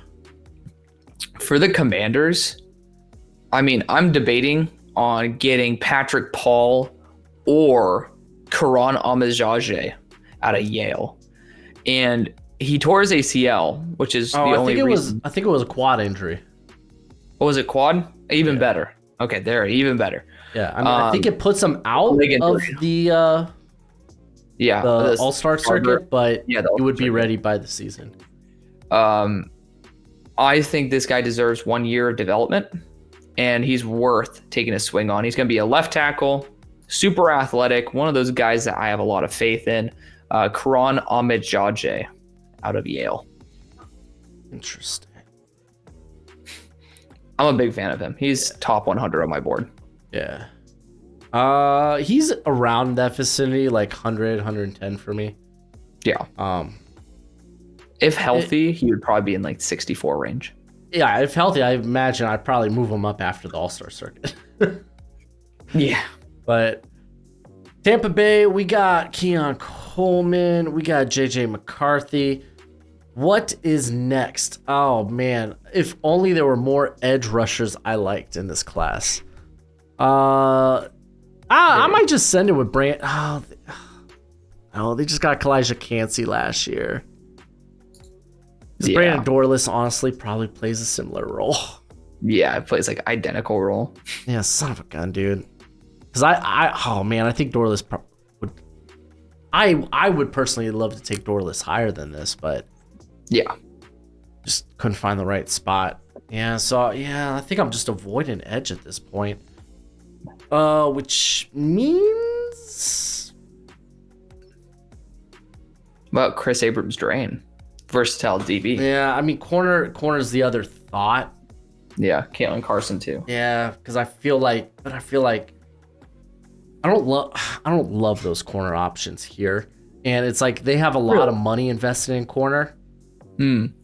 For the Commanders, I mean I'm debating on getting Patrick Paul or Karan Amajaje out of Yale, and he tore his ACL, which is the only reason. I think it was a quad injury. What was it, quad? Even better. Okay, there, even better. Yeah, I mean, I think it puts him out of the All-Star circuit, but he would be ready by the season. I think this guy deserves 1 year of development, and he's worth taking a swing on. He's going to be a left tackle, super athletic, one of those guys that I have a lot of faith in. Karan Amajaje out of Yale. Interesting. I'm a big fan of him. He's top 100 on my board. Yeah. He's around that vicinity, like 100, 110 for me. Yeah. If healthy, he would probably be in like 64 range. Yeah, if healthy, I imagine I'd probably move him up after the All-Star circuit. Yeah. But Tampa Bay, we got Keon Coleman, we got JJ McCarthy. What is next? Oh man, if only there were more edge rushers I liked in this class. I might just send it with Brand. Oh, they just got Kalijah Cansey last year. Yeah. Brandon Dorless honestly probably plays a similar role. Yeah, it plays like identical role. Yeah, son of a gun, dude. Because I think Dorless would. I would personally love to take Dorless higher than this, but yeah, just couldn't find the right spot. Yeah, so yeah, I think I'm just avoiding edge at this point. Which means about Chris Abrams-Drain, versatile DB. Yeah, I mean corner's the other thought. Yeah, Caitlin Carson too. Yeah, because I feel like I don't love those corner options here, and it's like they have a lot of money invested in corner. And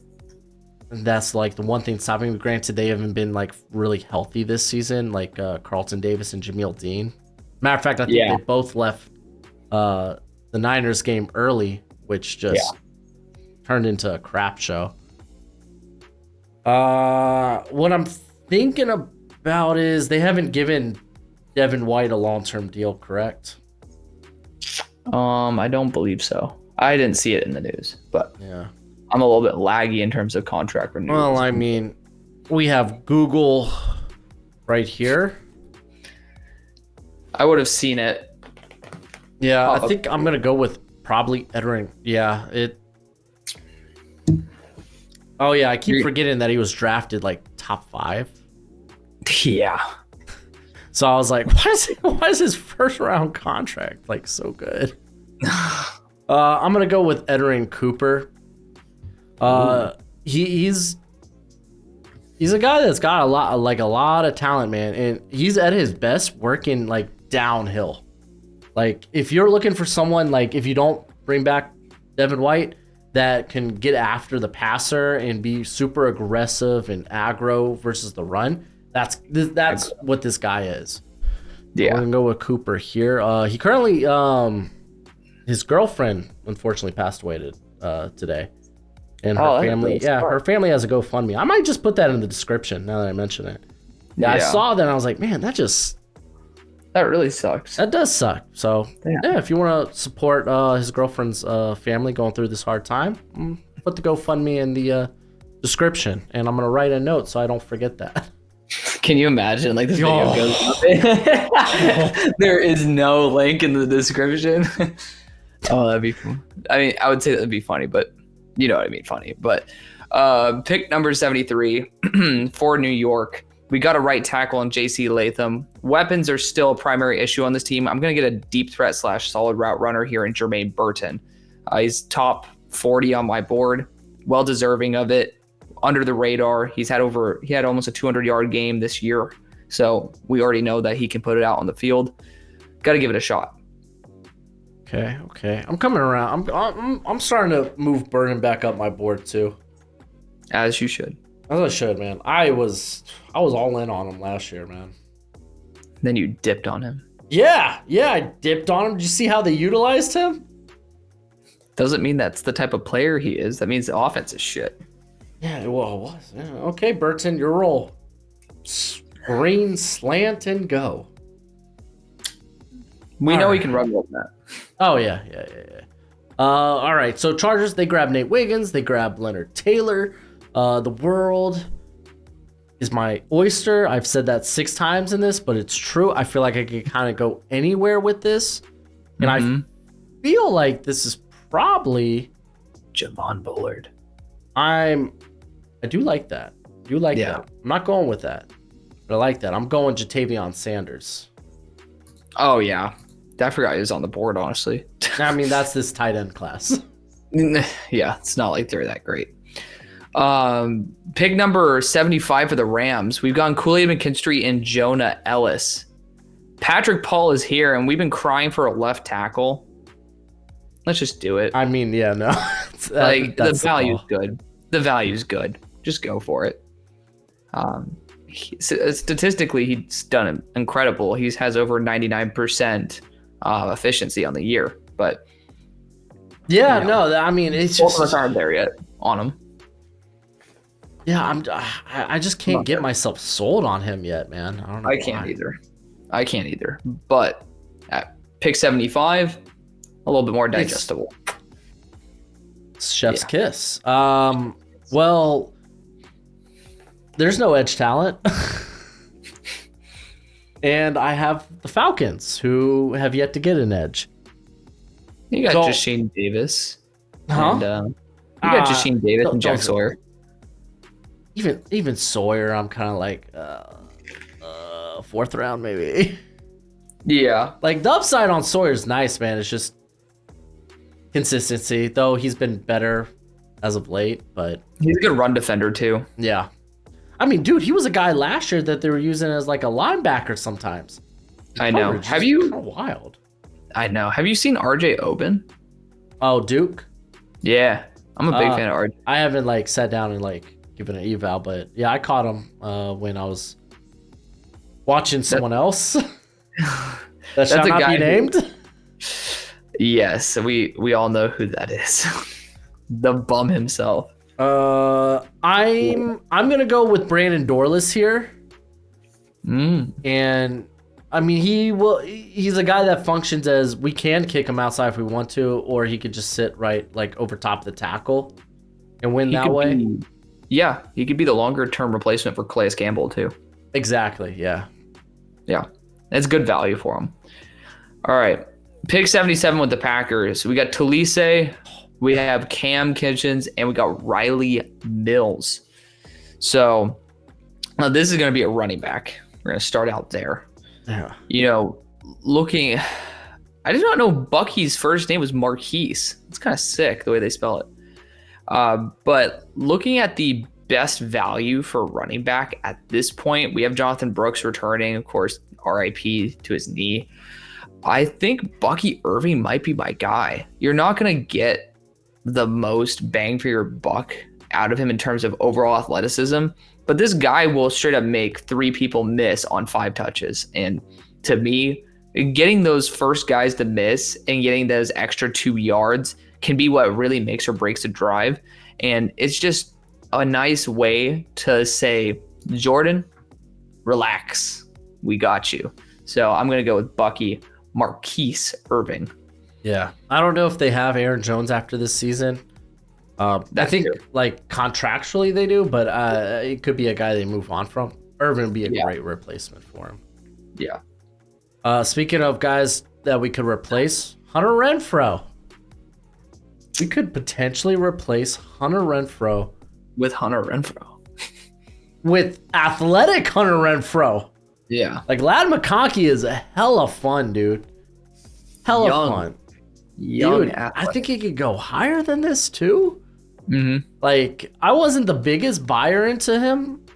that's like the one thing stopping me. Granted, they haven't been like really healthy this season, like Carlton Davis and Jameel Dean. Matter of fact, I think they both left the Niners game early, which just turned into a crap show. What I'm thinking about is they haven't given Devin White a long-term deal, correct? I don't believe so. I didn't see it in the news, but yeah. I'm a little bit laggy in terms of contract renewals. Well, I mean, we have Google right here. I would have seen it. Yeah, I think I'm gonna go with probably Edering. Yeah, Oh yeah, I keep forgetting that he was drafted like top 5. Yeah. So I was like, why is his first round contract like so good? I'm gonna go with Edering Cooper. He's a guy that's got a lot of talent, man, and he's at his best working like downhill. Like if you're looking for someone, like if you don't bring back Devin White, that can get after the passer and be super aggressive and aggro versus the run, that's what this guy is. Yeah, we're gonna go with Cooper here. He currently his girlfriend unfortunately passed away today, and her family her family has a GoFundMe. I might just put that in the description now that I mention it. Yeah, I saw that and I was like, man, that really sucks. That does suck. So yeah, if you want to support his girlfriend's family going through this hard time, put the GoFundMe in the description, and I'm gonna write a note so I don't forget that. Can you imagine like this video goes up? There is no link in the description. Oh, that'd be fun. I mean, I would say that'd be funny, but you know what I mean, funny. But pick number 73 for New York. We got a right tackle in J.C. Latham. Weapons are still a primary issue on this team. I'm going to get a deep threat / solid route runner here in Jermaine Burton. He's top 40 on my board. Well deserving of it. Under the radar. He had almost a 200-yard game this year. So we already know that he can put it out on the field. Got to give it a shot. Okay. I'm coming around. I'm starting to move Burton back up my board too. As you should. As I should, man. I was all in on him last year, man. Then you dipped on him. Yeah, I dipped on him. Did you see how they utilized him? Doesn't mean that's the type of player he is. That means the offense is shit. Yeah, well, it was. Yeah. Okay, Burton, your roll. Screen, slant, and go. We know he can run well that. Oh, yeah. All right, so Chargers, they grab Nate Wiggins. They grab Leonard Taylor. The world is my oyster. I've said that 6 times in this, but it's true. I feel like I could kind of go anywhere with this. And I feel like this is probably Javon Bullard. I do like that. That. I'm not going with that, but I like that. I'm going Jatavion Sanders. Oh, yeah. I forgot he was on the board, honestly. I mean, that's this tight end class. Yeah, it's not like they're that great. Pick number 75 for the Rams. We've gone Kool-Aid McKinstry and Jonah Ellis. Patrick Paul is here, and we've been crying for a left tackle. Let's just do it. I mean, yeah, no. The value's good. The value's good. Just go for it. Statistically, he's done incredible. He has over 99% efficiency on the year. But yeah, no, I mean, it's just both of us aren't there yet on him. Yeah, I just can't get myself sold on him yet, man. I don't know. I can't either. But at pick 75, a little bit more digestible. It's chef's kiss. Well, there's no edge talent. And I have the Falcons, who have yet to get an edge. You got Jasheen Davis. Huh? And, you got Jasheen Davis and Jack Sawyer. Even Sawyer, I'm kind of like 4th round maybe. Yeah. Like the upside on Sawyer's nice, man. It's just consistency, though he's been better as of late, but he's a good run defender too. Yeah. I mean, dude, he was a guy last year that they were using as like a linebacker sometimes. I know. Have you? Kind of wild. I know. Have you seen RJ Oben? Oh, Duke? Yeah. I'm a big fan of RJ. I haven't like sat down and like given an eval, but yeah, I caught him when I was watching someone else. That shall not be named. Yes, we all know who that is. The bum himself. I'm gonna go with Brandon Dorless here. And I mean, he's a guy that functions as we can kick him outside if we want to, or he could just sit right like over top of the tackle and win that way. Yeah, he could be the longer term replacement for Calais Campbell too. Exactly. Yeah. Yeah, it's good value for him. All right, pick 77 with the Packers. We got Talise, we have Cam Kitchens, and we got Riley Mills. So this is going to be a running back. We're going to start out there. Yeah. You know, looking, I did not know Bucky's first name was Marquise. It's kind of sick the way they spell it. But looking at the best value for running back at this point, we have Jonathan Brooks returning, of course, RIP to his knee. I think Bucky Irving might be my guy. You're not going to get the most bang for your buck out of him in terms of overall athleticism, but this guy will straight up make 3 people miss on 5 touches. And to me, getting those first guys to miss and getting those extra 2 yards can be what really makes or breaks a drive. And it's just a nice way to say, Jordan, relax. We got you. So I'm going to go with Bucky Marquise Irving. Yeah. I don't know if they have Aaron Jones after this season. I think like contractually they do, but it could be a guy they move on from. Irvin would be a great replacement for him. Yeah. Speaking of guys that we could replace, Hunter Renfrow. We could potentially replace Hunter Renfrow with Hunter Renfrow. With athletic Hunter Renfrow. Yeah. Like Lad McConkey is a hella fun, dude. Hella fun. Young dude, athlete. I think he could go higher than this too. Mm-hmm. Like, I wasn't the biggest buyer into him.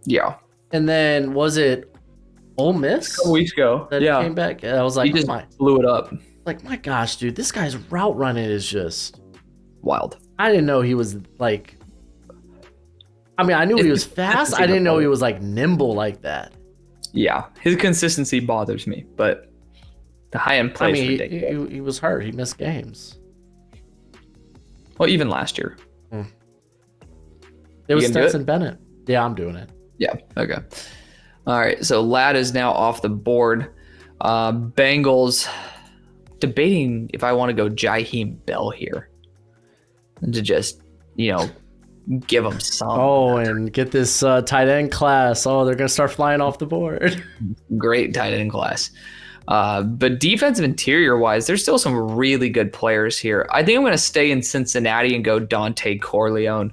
Yeah. And then was it Ole Miss? A couple weeks ago. That he came back? I was like, he just blew it up. Like, my gosh, dude, this guy's route running is just wild. I didn't know he was like, I mean, I knew he was fast. I didn't know he was like nimble like that. Yeah. His consistency bothers me, but the high end play is ridiculous. He was hurt. He missed games. Well, even last year. It was Stetson Bennett. Yeah, I'm doing it. Yeah. Okay. All right. So Lad is now off the board. Bengals debating if I want to go Jaheim Bell here to just, give him some. Oh, and get this tight end class. Oh, they're going to start flying off the board. Great tight end class. But defensive interior wise, there's still some really good players here. I think I'm going to stay in Cincinnati and go Dante Corleone.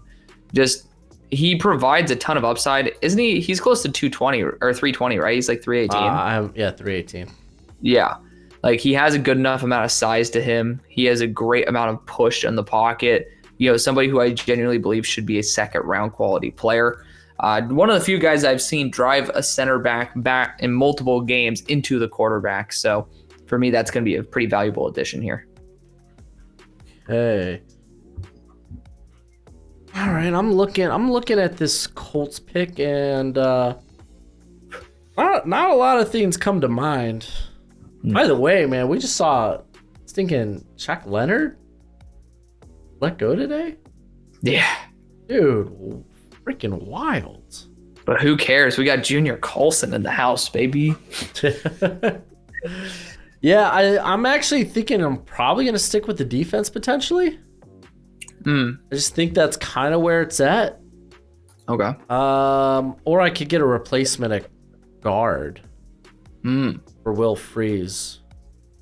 He provides a ton of upside. Isn't he? He's close to 220 or 320, right? He's like 318. 318. Yeah. Like he has a good enough amount of size to him. He has a great amount of push in the pocket. Somebody who I genuinely believe should be a second round quality player. One of the few guys I've seen drive a center back in multiple games into the quarterback. So for me, that's going to be a pretty valuable addition here. Hey. All right, I'm looking at this Colts pick, and not a lot of things come to mind. By the way, man, we just saw stinking Chuck Leonard let go today. Yeah, dude, freaking wild. But who cares? We got Junior Colson in the house, baby. Yeah, I'm actually thinking I'm probably gonna stick with the defense potentially. I just think that's kind of where it's at. Okay. Or I could get a replacement at guard for Will Fries,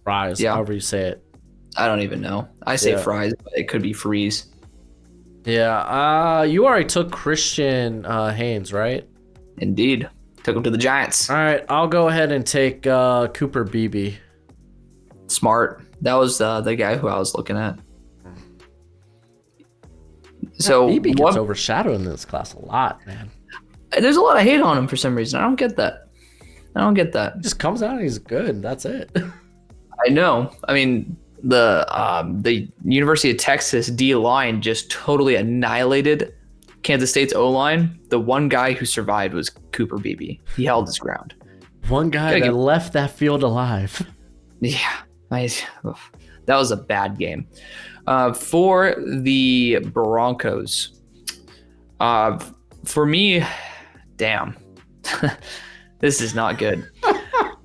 however you say it. I don't even know. I say Fries, but it could be Freeze. Yeah. You already took Christian Haynes, right? Indeed. Took him to the Giants. All right. I'll go ahead and take Cooper Beebe. Smart. That was the guy who I was looking at. So Beebe gets overshadowed in this class a lot, man. There's a lot of hate on him for some reason. I don't get that. He just comes out and he's good. That's it. I know. I mean, the University of Texas D line just totally annihilated Kansas State's O line. The one guy who survived was Cooper Beebe. He held his ground. One guy that left that field alive. Yeah, that was a bad game. For the Broncos, for me, damn, this is not good.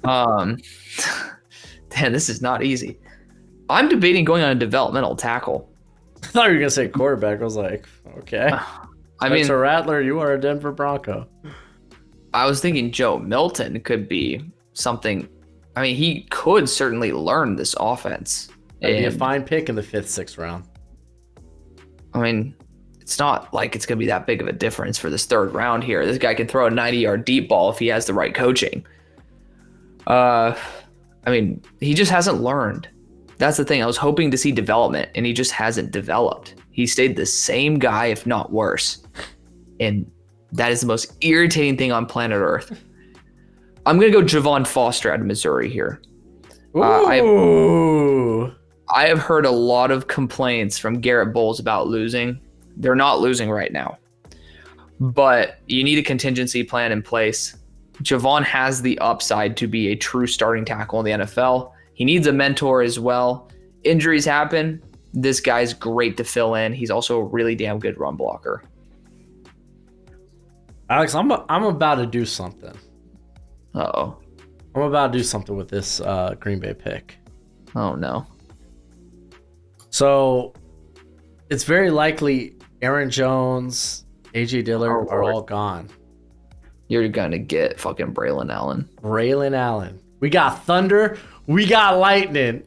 Damn, this is not easy. I'm debating going on a developmental tackle. I thought you were gonna say quarterback. I was like, okay. Spencer Rattler, you are a Denver Bronco. I was thinking Joe Milton could be something. I mean, he could certainly learn this offense. That'd be a fine pick in the 5th, 6th round. I mean, it's not like it's going to be that big of a difference for this 3rd round here. This guy can throw a 90-yard deep ball if he has the right coaching. I mean, he just hasn't learned. That's the thing. I was hoping to see development, and he just hasn't developed. He stayed the same guy, if not worse. And that is the most irritating thing on planet Earth. I'm going to go Javon Foster out of Missouri here. Ooh. I have heard a lot of complaints from Garrett Bowles about losing. They're not losing right now. But you need a contingency plan in place. Javon has the upside to be a true starting tackle in the NFL. He needs a mentor as well. Injuries happen. This guy's great to fill in. He's also a really damn good run blocker. Alex, I'm about to do something. Uh-oh. I'm about to do something with this Green Bay pick. Oh, no. So it's very likely Aaron Jones, A.J. Dillard are all gone. You're going to get fucking Braylon Allen. Braylon Allen. We got thunder. We got lightning.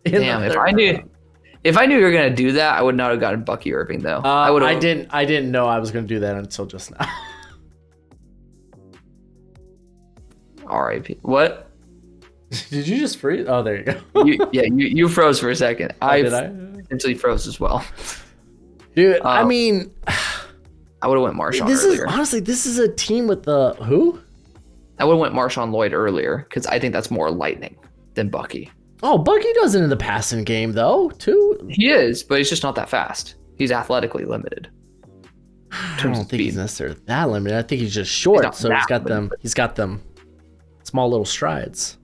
Damn, if I knew you were gonna do that, I would not have gotten Bucky Irving though. I didn't know I was gonna do that until just now. R.I.P. What? Did you just freeze? Oh, there you go. you froze for a second. I essentially froze as well. Dude, I mean, I would have went Marshawn earlier. This is a team with the who? I would have went Marshawn Lloyd earlier because I think that's more lightning than Bucky. Oh, Bucky does it in the passing game though, too. He is, but he's just not that fast. He's athletically limited. I don't think he's necessarily that limited. I think he's just short, so he's got them small little strides.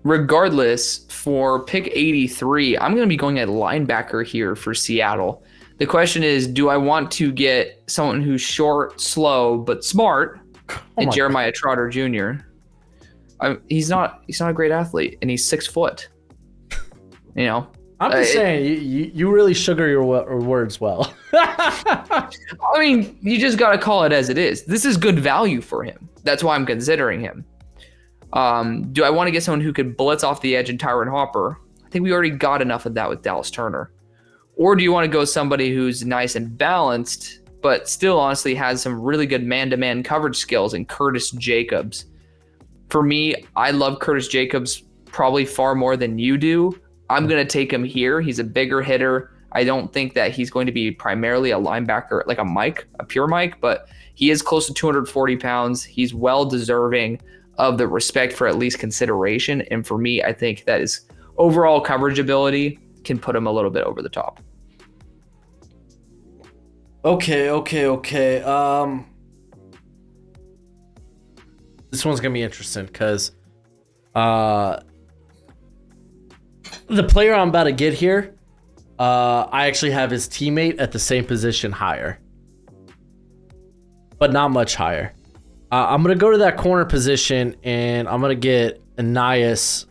Regardless, for pick 83, I'm going to be going at linebacker here for Seattle. The question is, do I want to get someone who's short, slow, but smart, and Jeremiah Trotter Jr.? He's not a great athlete, and he's 6 foot. You know, I'm just saying you really sugar your words well. I mean, you just got to call it as it is. This is good value for him. That's why I'm considering him. Do I want to get someone who could blitz off the edge and Tyron Hopper? I think we already got enough of that with Dallas Turner. Or do you want to go somebody who's nice and balanced, but still honestly has some really good man-to-man coverage skills in Curtis Jacobs? For me, I love Curtis Jacobs probably far more than you do. I'm going to take him here. He's a bigger hitter. I don't think that he's going to be primarily a linebacker, like a pure Mike, but he is close to 240 pounds. He's well deserving of the respect for at least consideration. And for me, I think that his overall coverage ability can put him a little bit over the top. Okay. This one's gonna be interesting because the player I'm about to get here, I actually have his teammate at the same position higher, but not much higher. I'm gonna go to that corner position and I'm gonna get Anais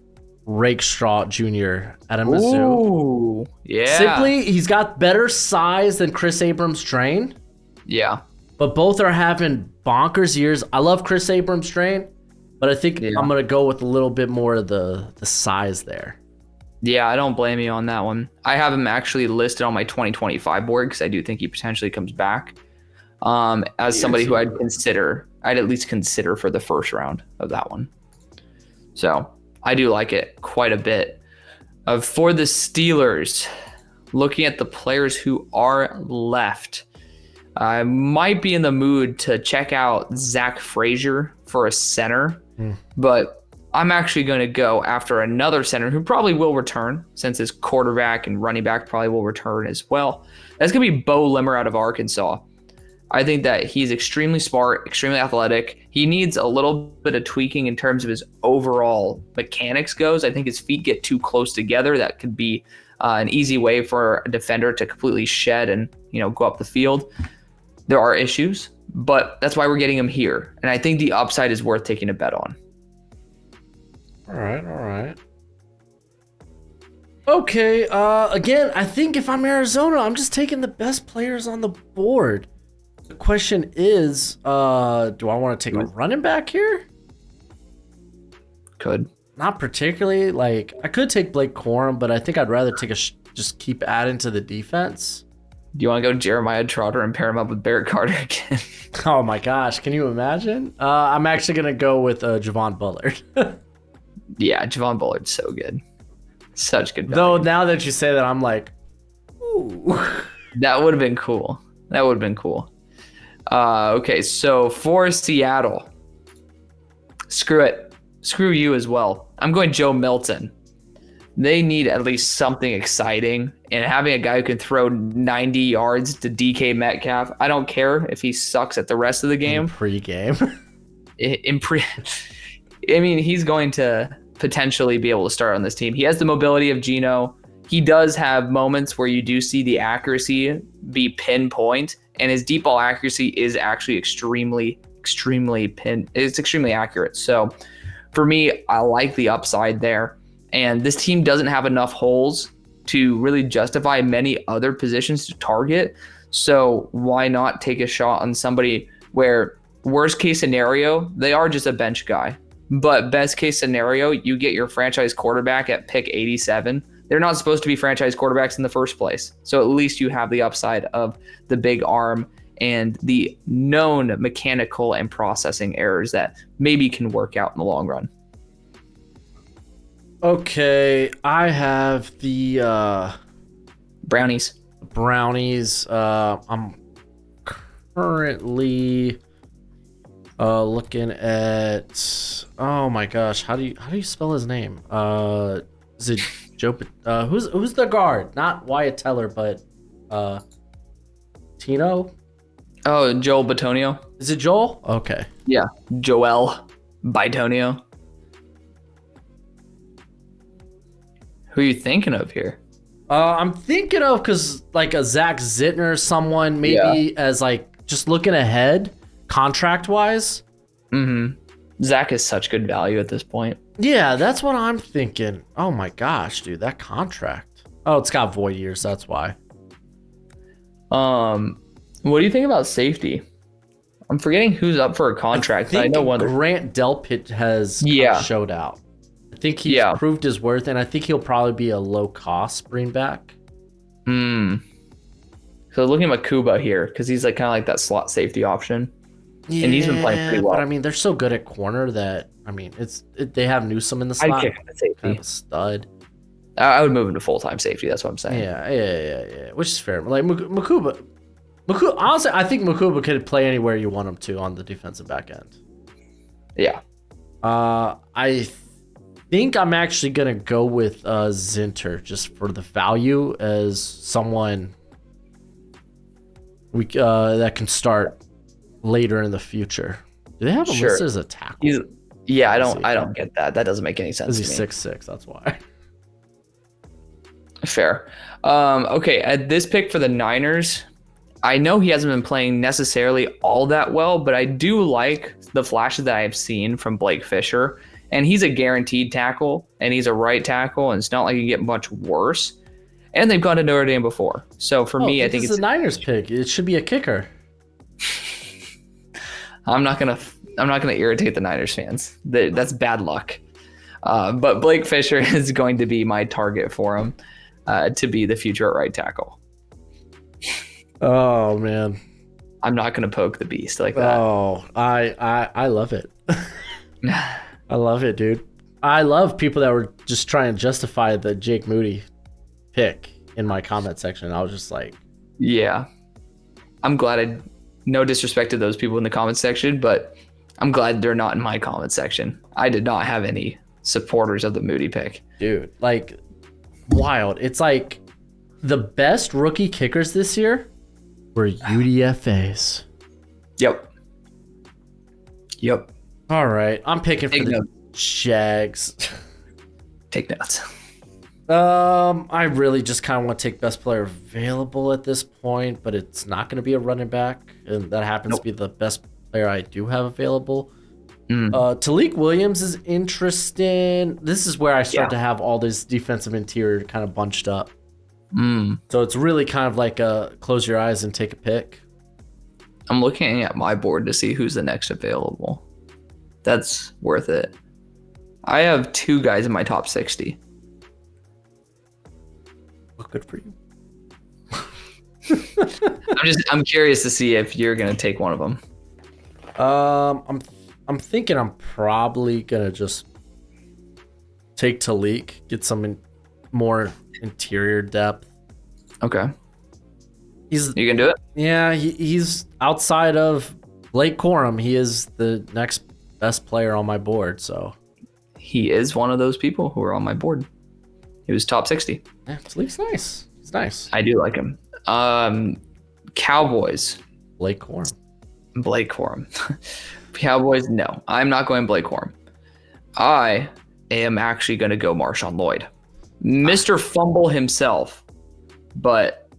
Rakestraw Jr. out of Mizzou. Ooh, yeah. Simply, he's got better size than Chris Abrams-Strain. Yeah. But both are having bonkers years. I love Chris Abrams-Strain, but I think I'm going to go with a little bit more of the size there. Yeah, I don't blame you on that one. I have him actually listed on my 2025 board because I do think he potentially comes back as somebody who I'd at least consider for the first round of that one. So I do like it quite a bit. For the Steelers, looking at the players who are left, I might be in the mood to check out Zach Frazier for a center, but I'm actually going to go after another center who probably will return since his quarterback and running back probably will return as well. That's going to be Bo Limmer out of Arkansas. I think that he's extremely smart, extremely athletic. He needs a little bit of tweaking in terms of his overall mechanics goes. I think his feet get too close together. That could be an easy way for a defender to completely shed and go up the field. There are issues, but that's why we're getting him here. And I think the upside is worth taking a bet on. All right. Okay, again, I think if I'm Arizona, I'm just taking the best players on the board. The question is, do I want to take a running back here? Could. Not particularly. Like, I could take Blake Corum, but I think I'd rather take just keep adding to the defense. Do you want to go Jeremiah Trotter and pair him up with Barrett Carter again? Oh my gosh, can you imagine? I'm actually gonna go with Javon Bullard. Yeah, Javon Bullard's so good. Such good value. Though now that you say that, I'm like, ooh. That would have been cool. Okay, so for Seattle, screw it. Screw you as well. I'm going Joe Milton. They need at least something exciting, and having a guy who can throw 90 yards to DK Metcalf, I don't care if he sucks at the rest of the game. In pre-game. I mean, he's going to potentially be able to start on this team. He has the mobility of Geno. He does have moments where you do see the accuracy be pinpoint, and his deep ball accuracy is actually extremely accurate. So for me, I like the upside there. And this team doesn't have enough holes to really justify many other positions to target. So why not take a shot on somebody where worst case scenario, they are just a bench guy. But best case scenario, you get your franchise quarterback at pick 87. They're not supposed to be franchise quarterbacks in the first place. So at least you have the upside of the big arm and the known mechanical and processing errors that maybe can work out in the long run. Okay, I have the Brownies. I'm currently looking at, oh my gosh, how do you spell his name? Is it Joe? Who's the guard? Not Wyatt Teller, but Tino. Oh, Joel Bitonio. Is it Joel? Okay. Yeah, Joel Bitonio. Who are you thinking of here? I'm thinking of, because like a Zach Zittner, someone maybe as like just looking ahead contract wise. Zach is such good value at this point. Yeah, that's what I'm thinking. Oh my gosh, dude, that contract. Oh, it's got void years, that's why. What do you think about safety? I'm forgetting who's up for a contract. I know one. Grant Delpit has showed out. I think he's proved his worth, and I think he'll probably be a low cost bring back. So looking at Makuba here, because he's like kind of like that slot safety option. Yeah, and he's been playing pretty well. But I mean, they're so good at corner that they have Newsome in the slot. I'd kick him to safety. Kind of a stud. I would move him to full-time safety. That's what I'm saying. Yeah. Which is fair. Like Makuba, honestly, I think Makuba could play anywhere you want him to on the defensive back end. Yeah. I think I'm actually gonna go with Zinter just for the value as someone that can start later in the future. Do they have him listed as a tackle? I don't get that. That doesn't make any sense. He's 6'6", that's why. Fair. Okay, at this pick for the Niners, I know he hasn't been playing necessarily all that well, but I do like the flashes that I've seen from Blake Fisher. And he's a guaranteed tackle, and he's a right tackle, and it's not like you get much worse. And they've gone to Notre Dame before. So for me, I think it's the Niners pick. It should be a kicker. I'm not gonna irritate the Niners fans. That's bad luck. But Blake Fisher is going to be my target for him to be the future at right tackle. Oh man, I'm not gonna poke the beast like that. Oh, I love it. I love it, dude. I love people that were just trying to justify the Jake Moody pick in my comment section. I was just like, yeah, I'm glad no disrespect to those people in the comment section, but I'm glad they're not in my comment section. I did not have any supporters of the Moody pick. Dude, like, wild. It's like the best rookie kickers this year were UDFAs. Yep. All right, I'm picking for the Jags. Take notes. I really just kind of want to take best player available at this point, but it's not going to be a running back, and that happens to be the best player I do have available. Talik Williams is interesting. This is where I start to have all this defensive interior kind of bunched up. So it's really kind of like a close your eyes and take a pick. I'm looking at my board to see who's the next available. That's worth it. I have 2 guys in my top 60. Well, good for you. I'm curious to see if you're gonna take one of them. I'm thinking I'm probably gonna just take Talik, get some more interior depth. Okay. You can do it? Yeah, he's outside of Blake Corum. He is the next best player on my board, so. He is one of those people who are on my board. He was top 60. Yeah, Talik's nice. He's nice. I do like him. Cowboys. Blake Corum. Cowboys, no. I'm not going Blake Corum. I am actually going to go Marshawn Lloyd. Mr. Fumble himself. But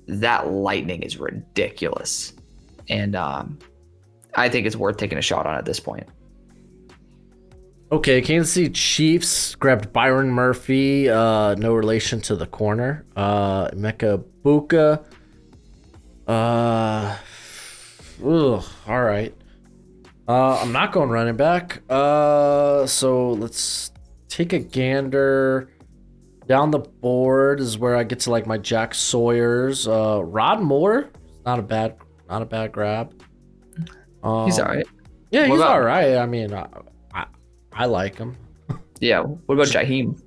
that lightning is ridiculous. And I think it's worth taking a shot on at this point. Okay, Kansas City Chiefs grabbed Byron Murphy. No relation to the corner. Mecca Buka. All right. I'm not going running back. So let's take a gander. Down the board is where I get to like my Jack Sawyers. Rod Moore, not a bad grab. He's all right. Yeah, he's all right. I mean, I like him. Yeah. What about Jaheim?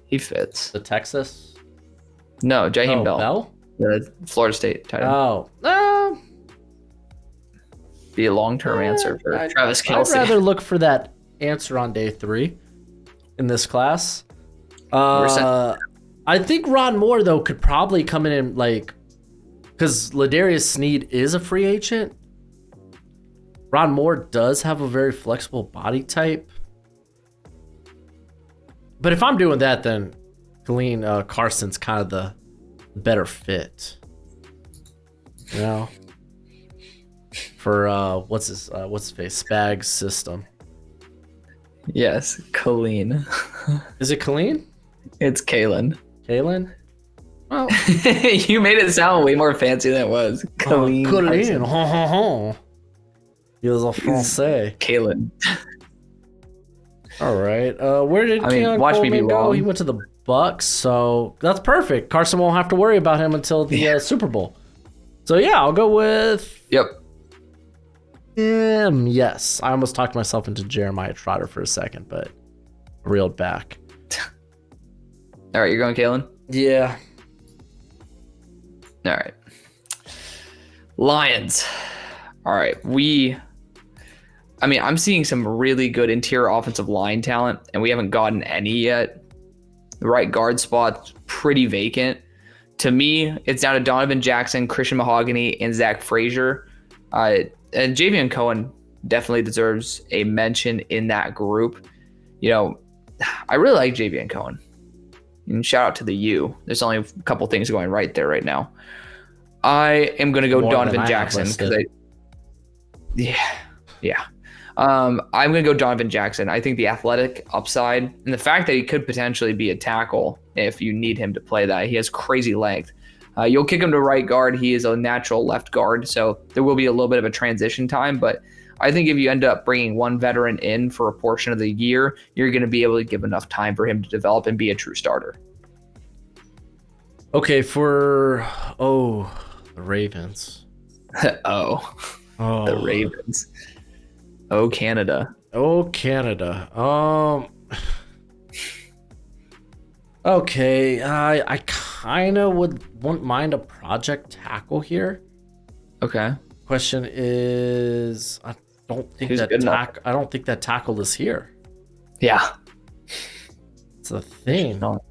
He fits. The Texas. No, Jaheim Bell. The Florida State tight end. Be a long-term answer for Travis Kelce. I'd rather look for that answer on day 3 in this class. I think Ron Moore though could probably come in and like, because Ladarius Sneed is a free agent. Ron Moore does have a very flexible body type. But if I'm doing that, then Colleen Carson's kind of the better fit. You know? For what's his face? Spag's system. Yes, Colleen. Is it Colleen? It's Kalen. Kalen? Well, you made it sound way more fancy than it was. Colleen. Colleen. He was a Francais. Kalen. All right. Where did Keon watch me be Coleman go? wrong. He went to the Bucks, so that's perfect. Carson won't have to worry about him until the Super Bowl. So yeah, I'll go with. Yep. Yes, I almost talked myself into Jeremiah Trotter for a second, but I reeled back. All right, you're going Kalen? Yeah. All right. Lions. All right, I'm seeing some really good interior offensive line talent, and we haven't gotten any yet. The right guard spot's pretty vacant. To me, it's down to Donovan Jackson, Christian Mahogany, and Zach Frazier. And Javion Cohen definitely deserves a mention in that group. You know, I really like Javion Cohen. And shout out to the U. There's only a couple things going right there right now. I am going to go Donovan Jackson because I'm going to go Donovan Jackson. I think the athletic upside and the fact that he could potentially be a tackle if you need him to play that. He has crazy length. You'll kick him to right guard. He is a natural left guard, so there will be a little bit of a transition time. But I think if you end up bringing one veteran in for a portion of the year, you're going to be able to give enough time for him to develop and be a true starter. Okay, for the Ravens. The Ravens. Oh, Canada. Okay, I kind of wouldn't mind a project tackle here. Okay. Question is, I don't think that tackle is here. Yeah. It's a thing. You want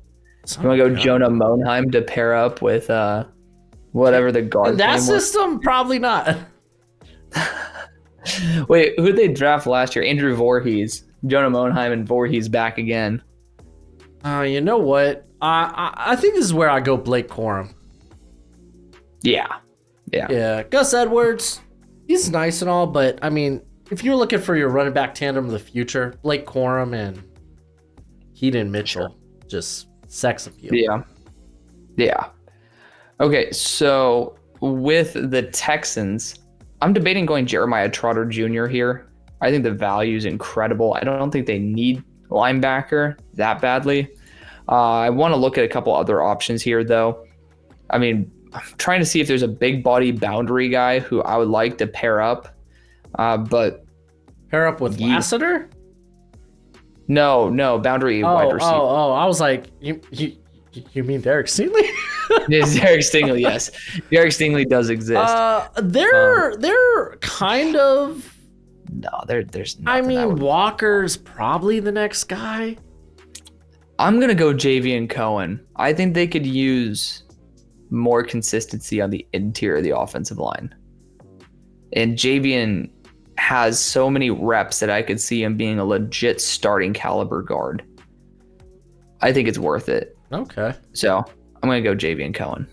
to go Jonah Monheim to pair up with whatever the guard? In that system, probably not. Wait, who did they draft last year? Andrew Voorhees. Jonah Monheim and Voorhees back again. You know what? I think this is where I go Blake Corum. Yeah. Gus Edwards, He's nice and all, but I mean, if you're looking for your running back tandem of the future, Blake Corum and Keaton Mitchell, just sex appeal. Yeah. Okay, so with the Texans, I'm debating going Jeremiah Trotter Jr. here. I think the value is incredible. I don't think they need linebacker that badly. I want to look at a couple other options here, though. I mean, I'm trying to see if there's a big body boundary guy who I would like to pair up. But pair up with Lassiter? No, boundary wide receiver. Oh, I was like, you mean Derek Stingley? Yes, Derek Stingley, yes. Derek Stingley does exist. They're kind of... No, there's nothing. I mean, Walker's probably the next guy. I'm going to go Javian Cohen. I think they could use more consistency on the interior of the offensive line. And Javian has so many reps that I could see him being a legit starting caliber guard. I think it's worth it. Okay. So I'm going to go Javian Cohen.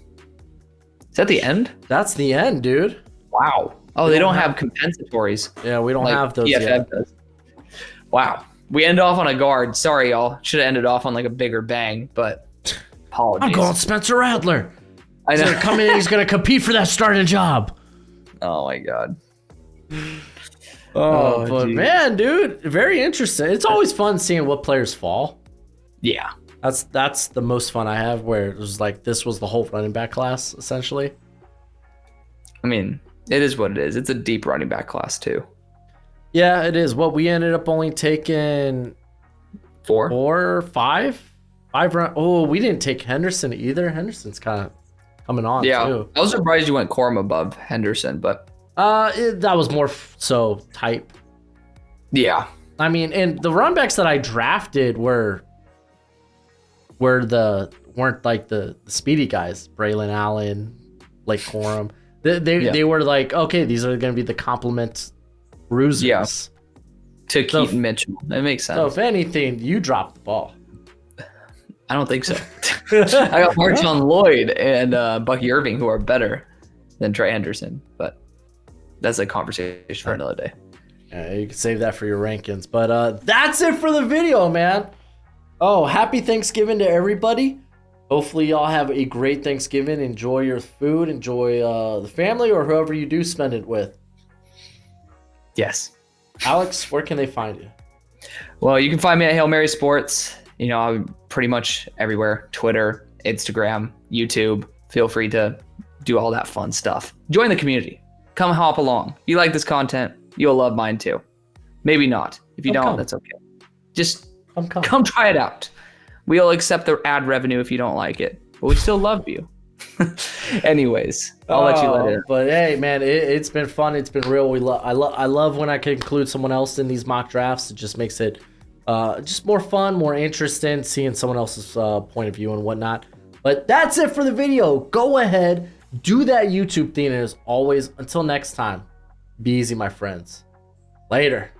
Is that the end? That's the end, dude. Wow. Oh, they don't have compensatories. Yeah, we don't have those yet. Does. Wow. We end off on a guard. Sorry, y'all. Should have ended off on like a bigger bang, but apologies. I'm going Spencer Rattler. I know. He's going to come in and he's going to compete for that starting job. Oh, my God. But geez. Man, dude, very interesting. It's always fun seeing what players fall. Yeah. That's the most fun I have, where it was like this was the whole running back class, essentially. I mean, it is what it is. It's a deep running back class, too. Yeah, it is. What we ended up only taking 4 or 5 rounds. Oh, we didn't take Henderson either. Henderson's kind of coming on, too. I was surprised you went Corum above Henderson, but that was more so type. Yeah. I mean, and the running backs that I drafted weren't like the speedy guys. Braylon Allen, Blake Corum. They were like, okay, these are going to be the complement bruisers. Yeah. To Keaton Mitchell. That makes sense. So if anything, you dropped the ball. I don't think so. I got Marshawn Lloyd and Bucky Irving, who are better than Trey Henderson, but that's a conversation for another day. Yeah, you can save that for your rankings. But that's it for the video, man. Oh, happy Thanksgiving to everybody. Hopefully y'all have a great Thanksgiving. Enjoy your food. Enjoy the family or whoever you do spend it with. Yes. Alex, where can they find you? Well, you can find me at Hail Mary Sports. You know, I'm pretty much everywhere. Twitter, Instagram, YouTube. Feel free to do all that fun stuff. Join the community. Come hop along. If you like this content, you'll love mine too. Maybe not. If you don't, that's okay. Just come try it out. We'll accept the ad revenue if you don't like it, but we still love you. Anyways, I'll let you let it. But hey, man, it's been fun. It's been real. I love when I can include someone else in these mock drafts. It just makes it just more fun, more interesting, seeing someone else's point of view and whatnot. But that's it for the video. Go ahead, do that YouTube thing, and as always, until next time, be easy, my friends. Later.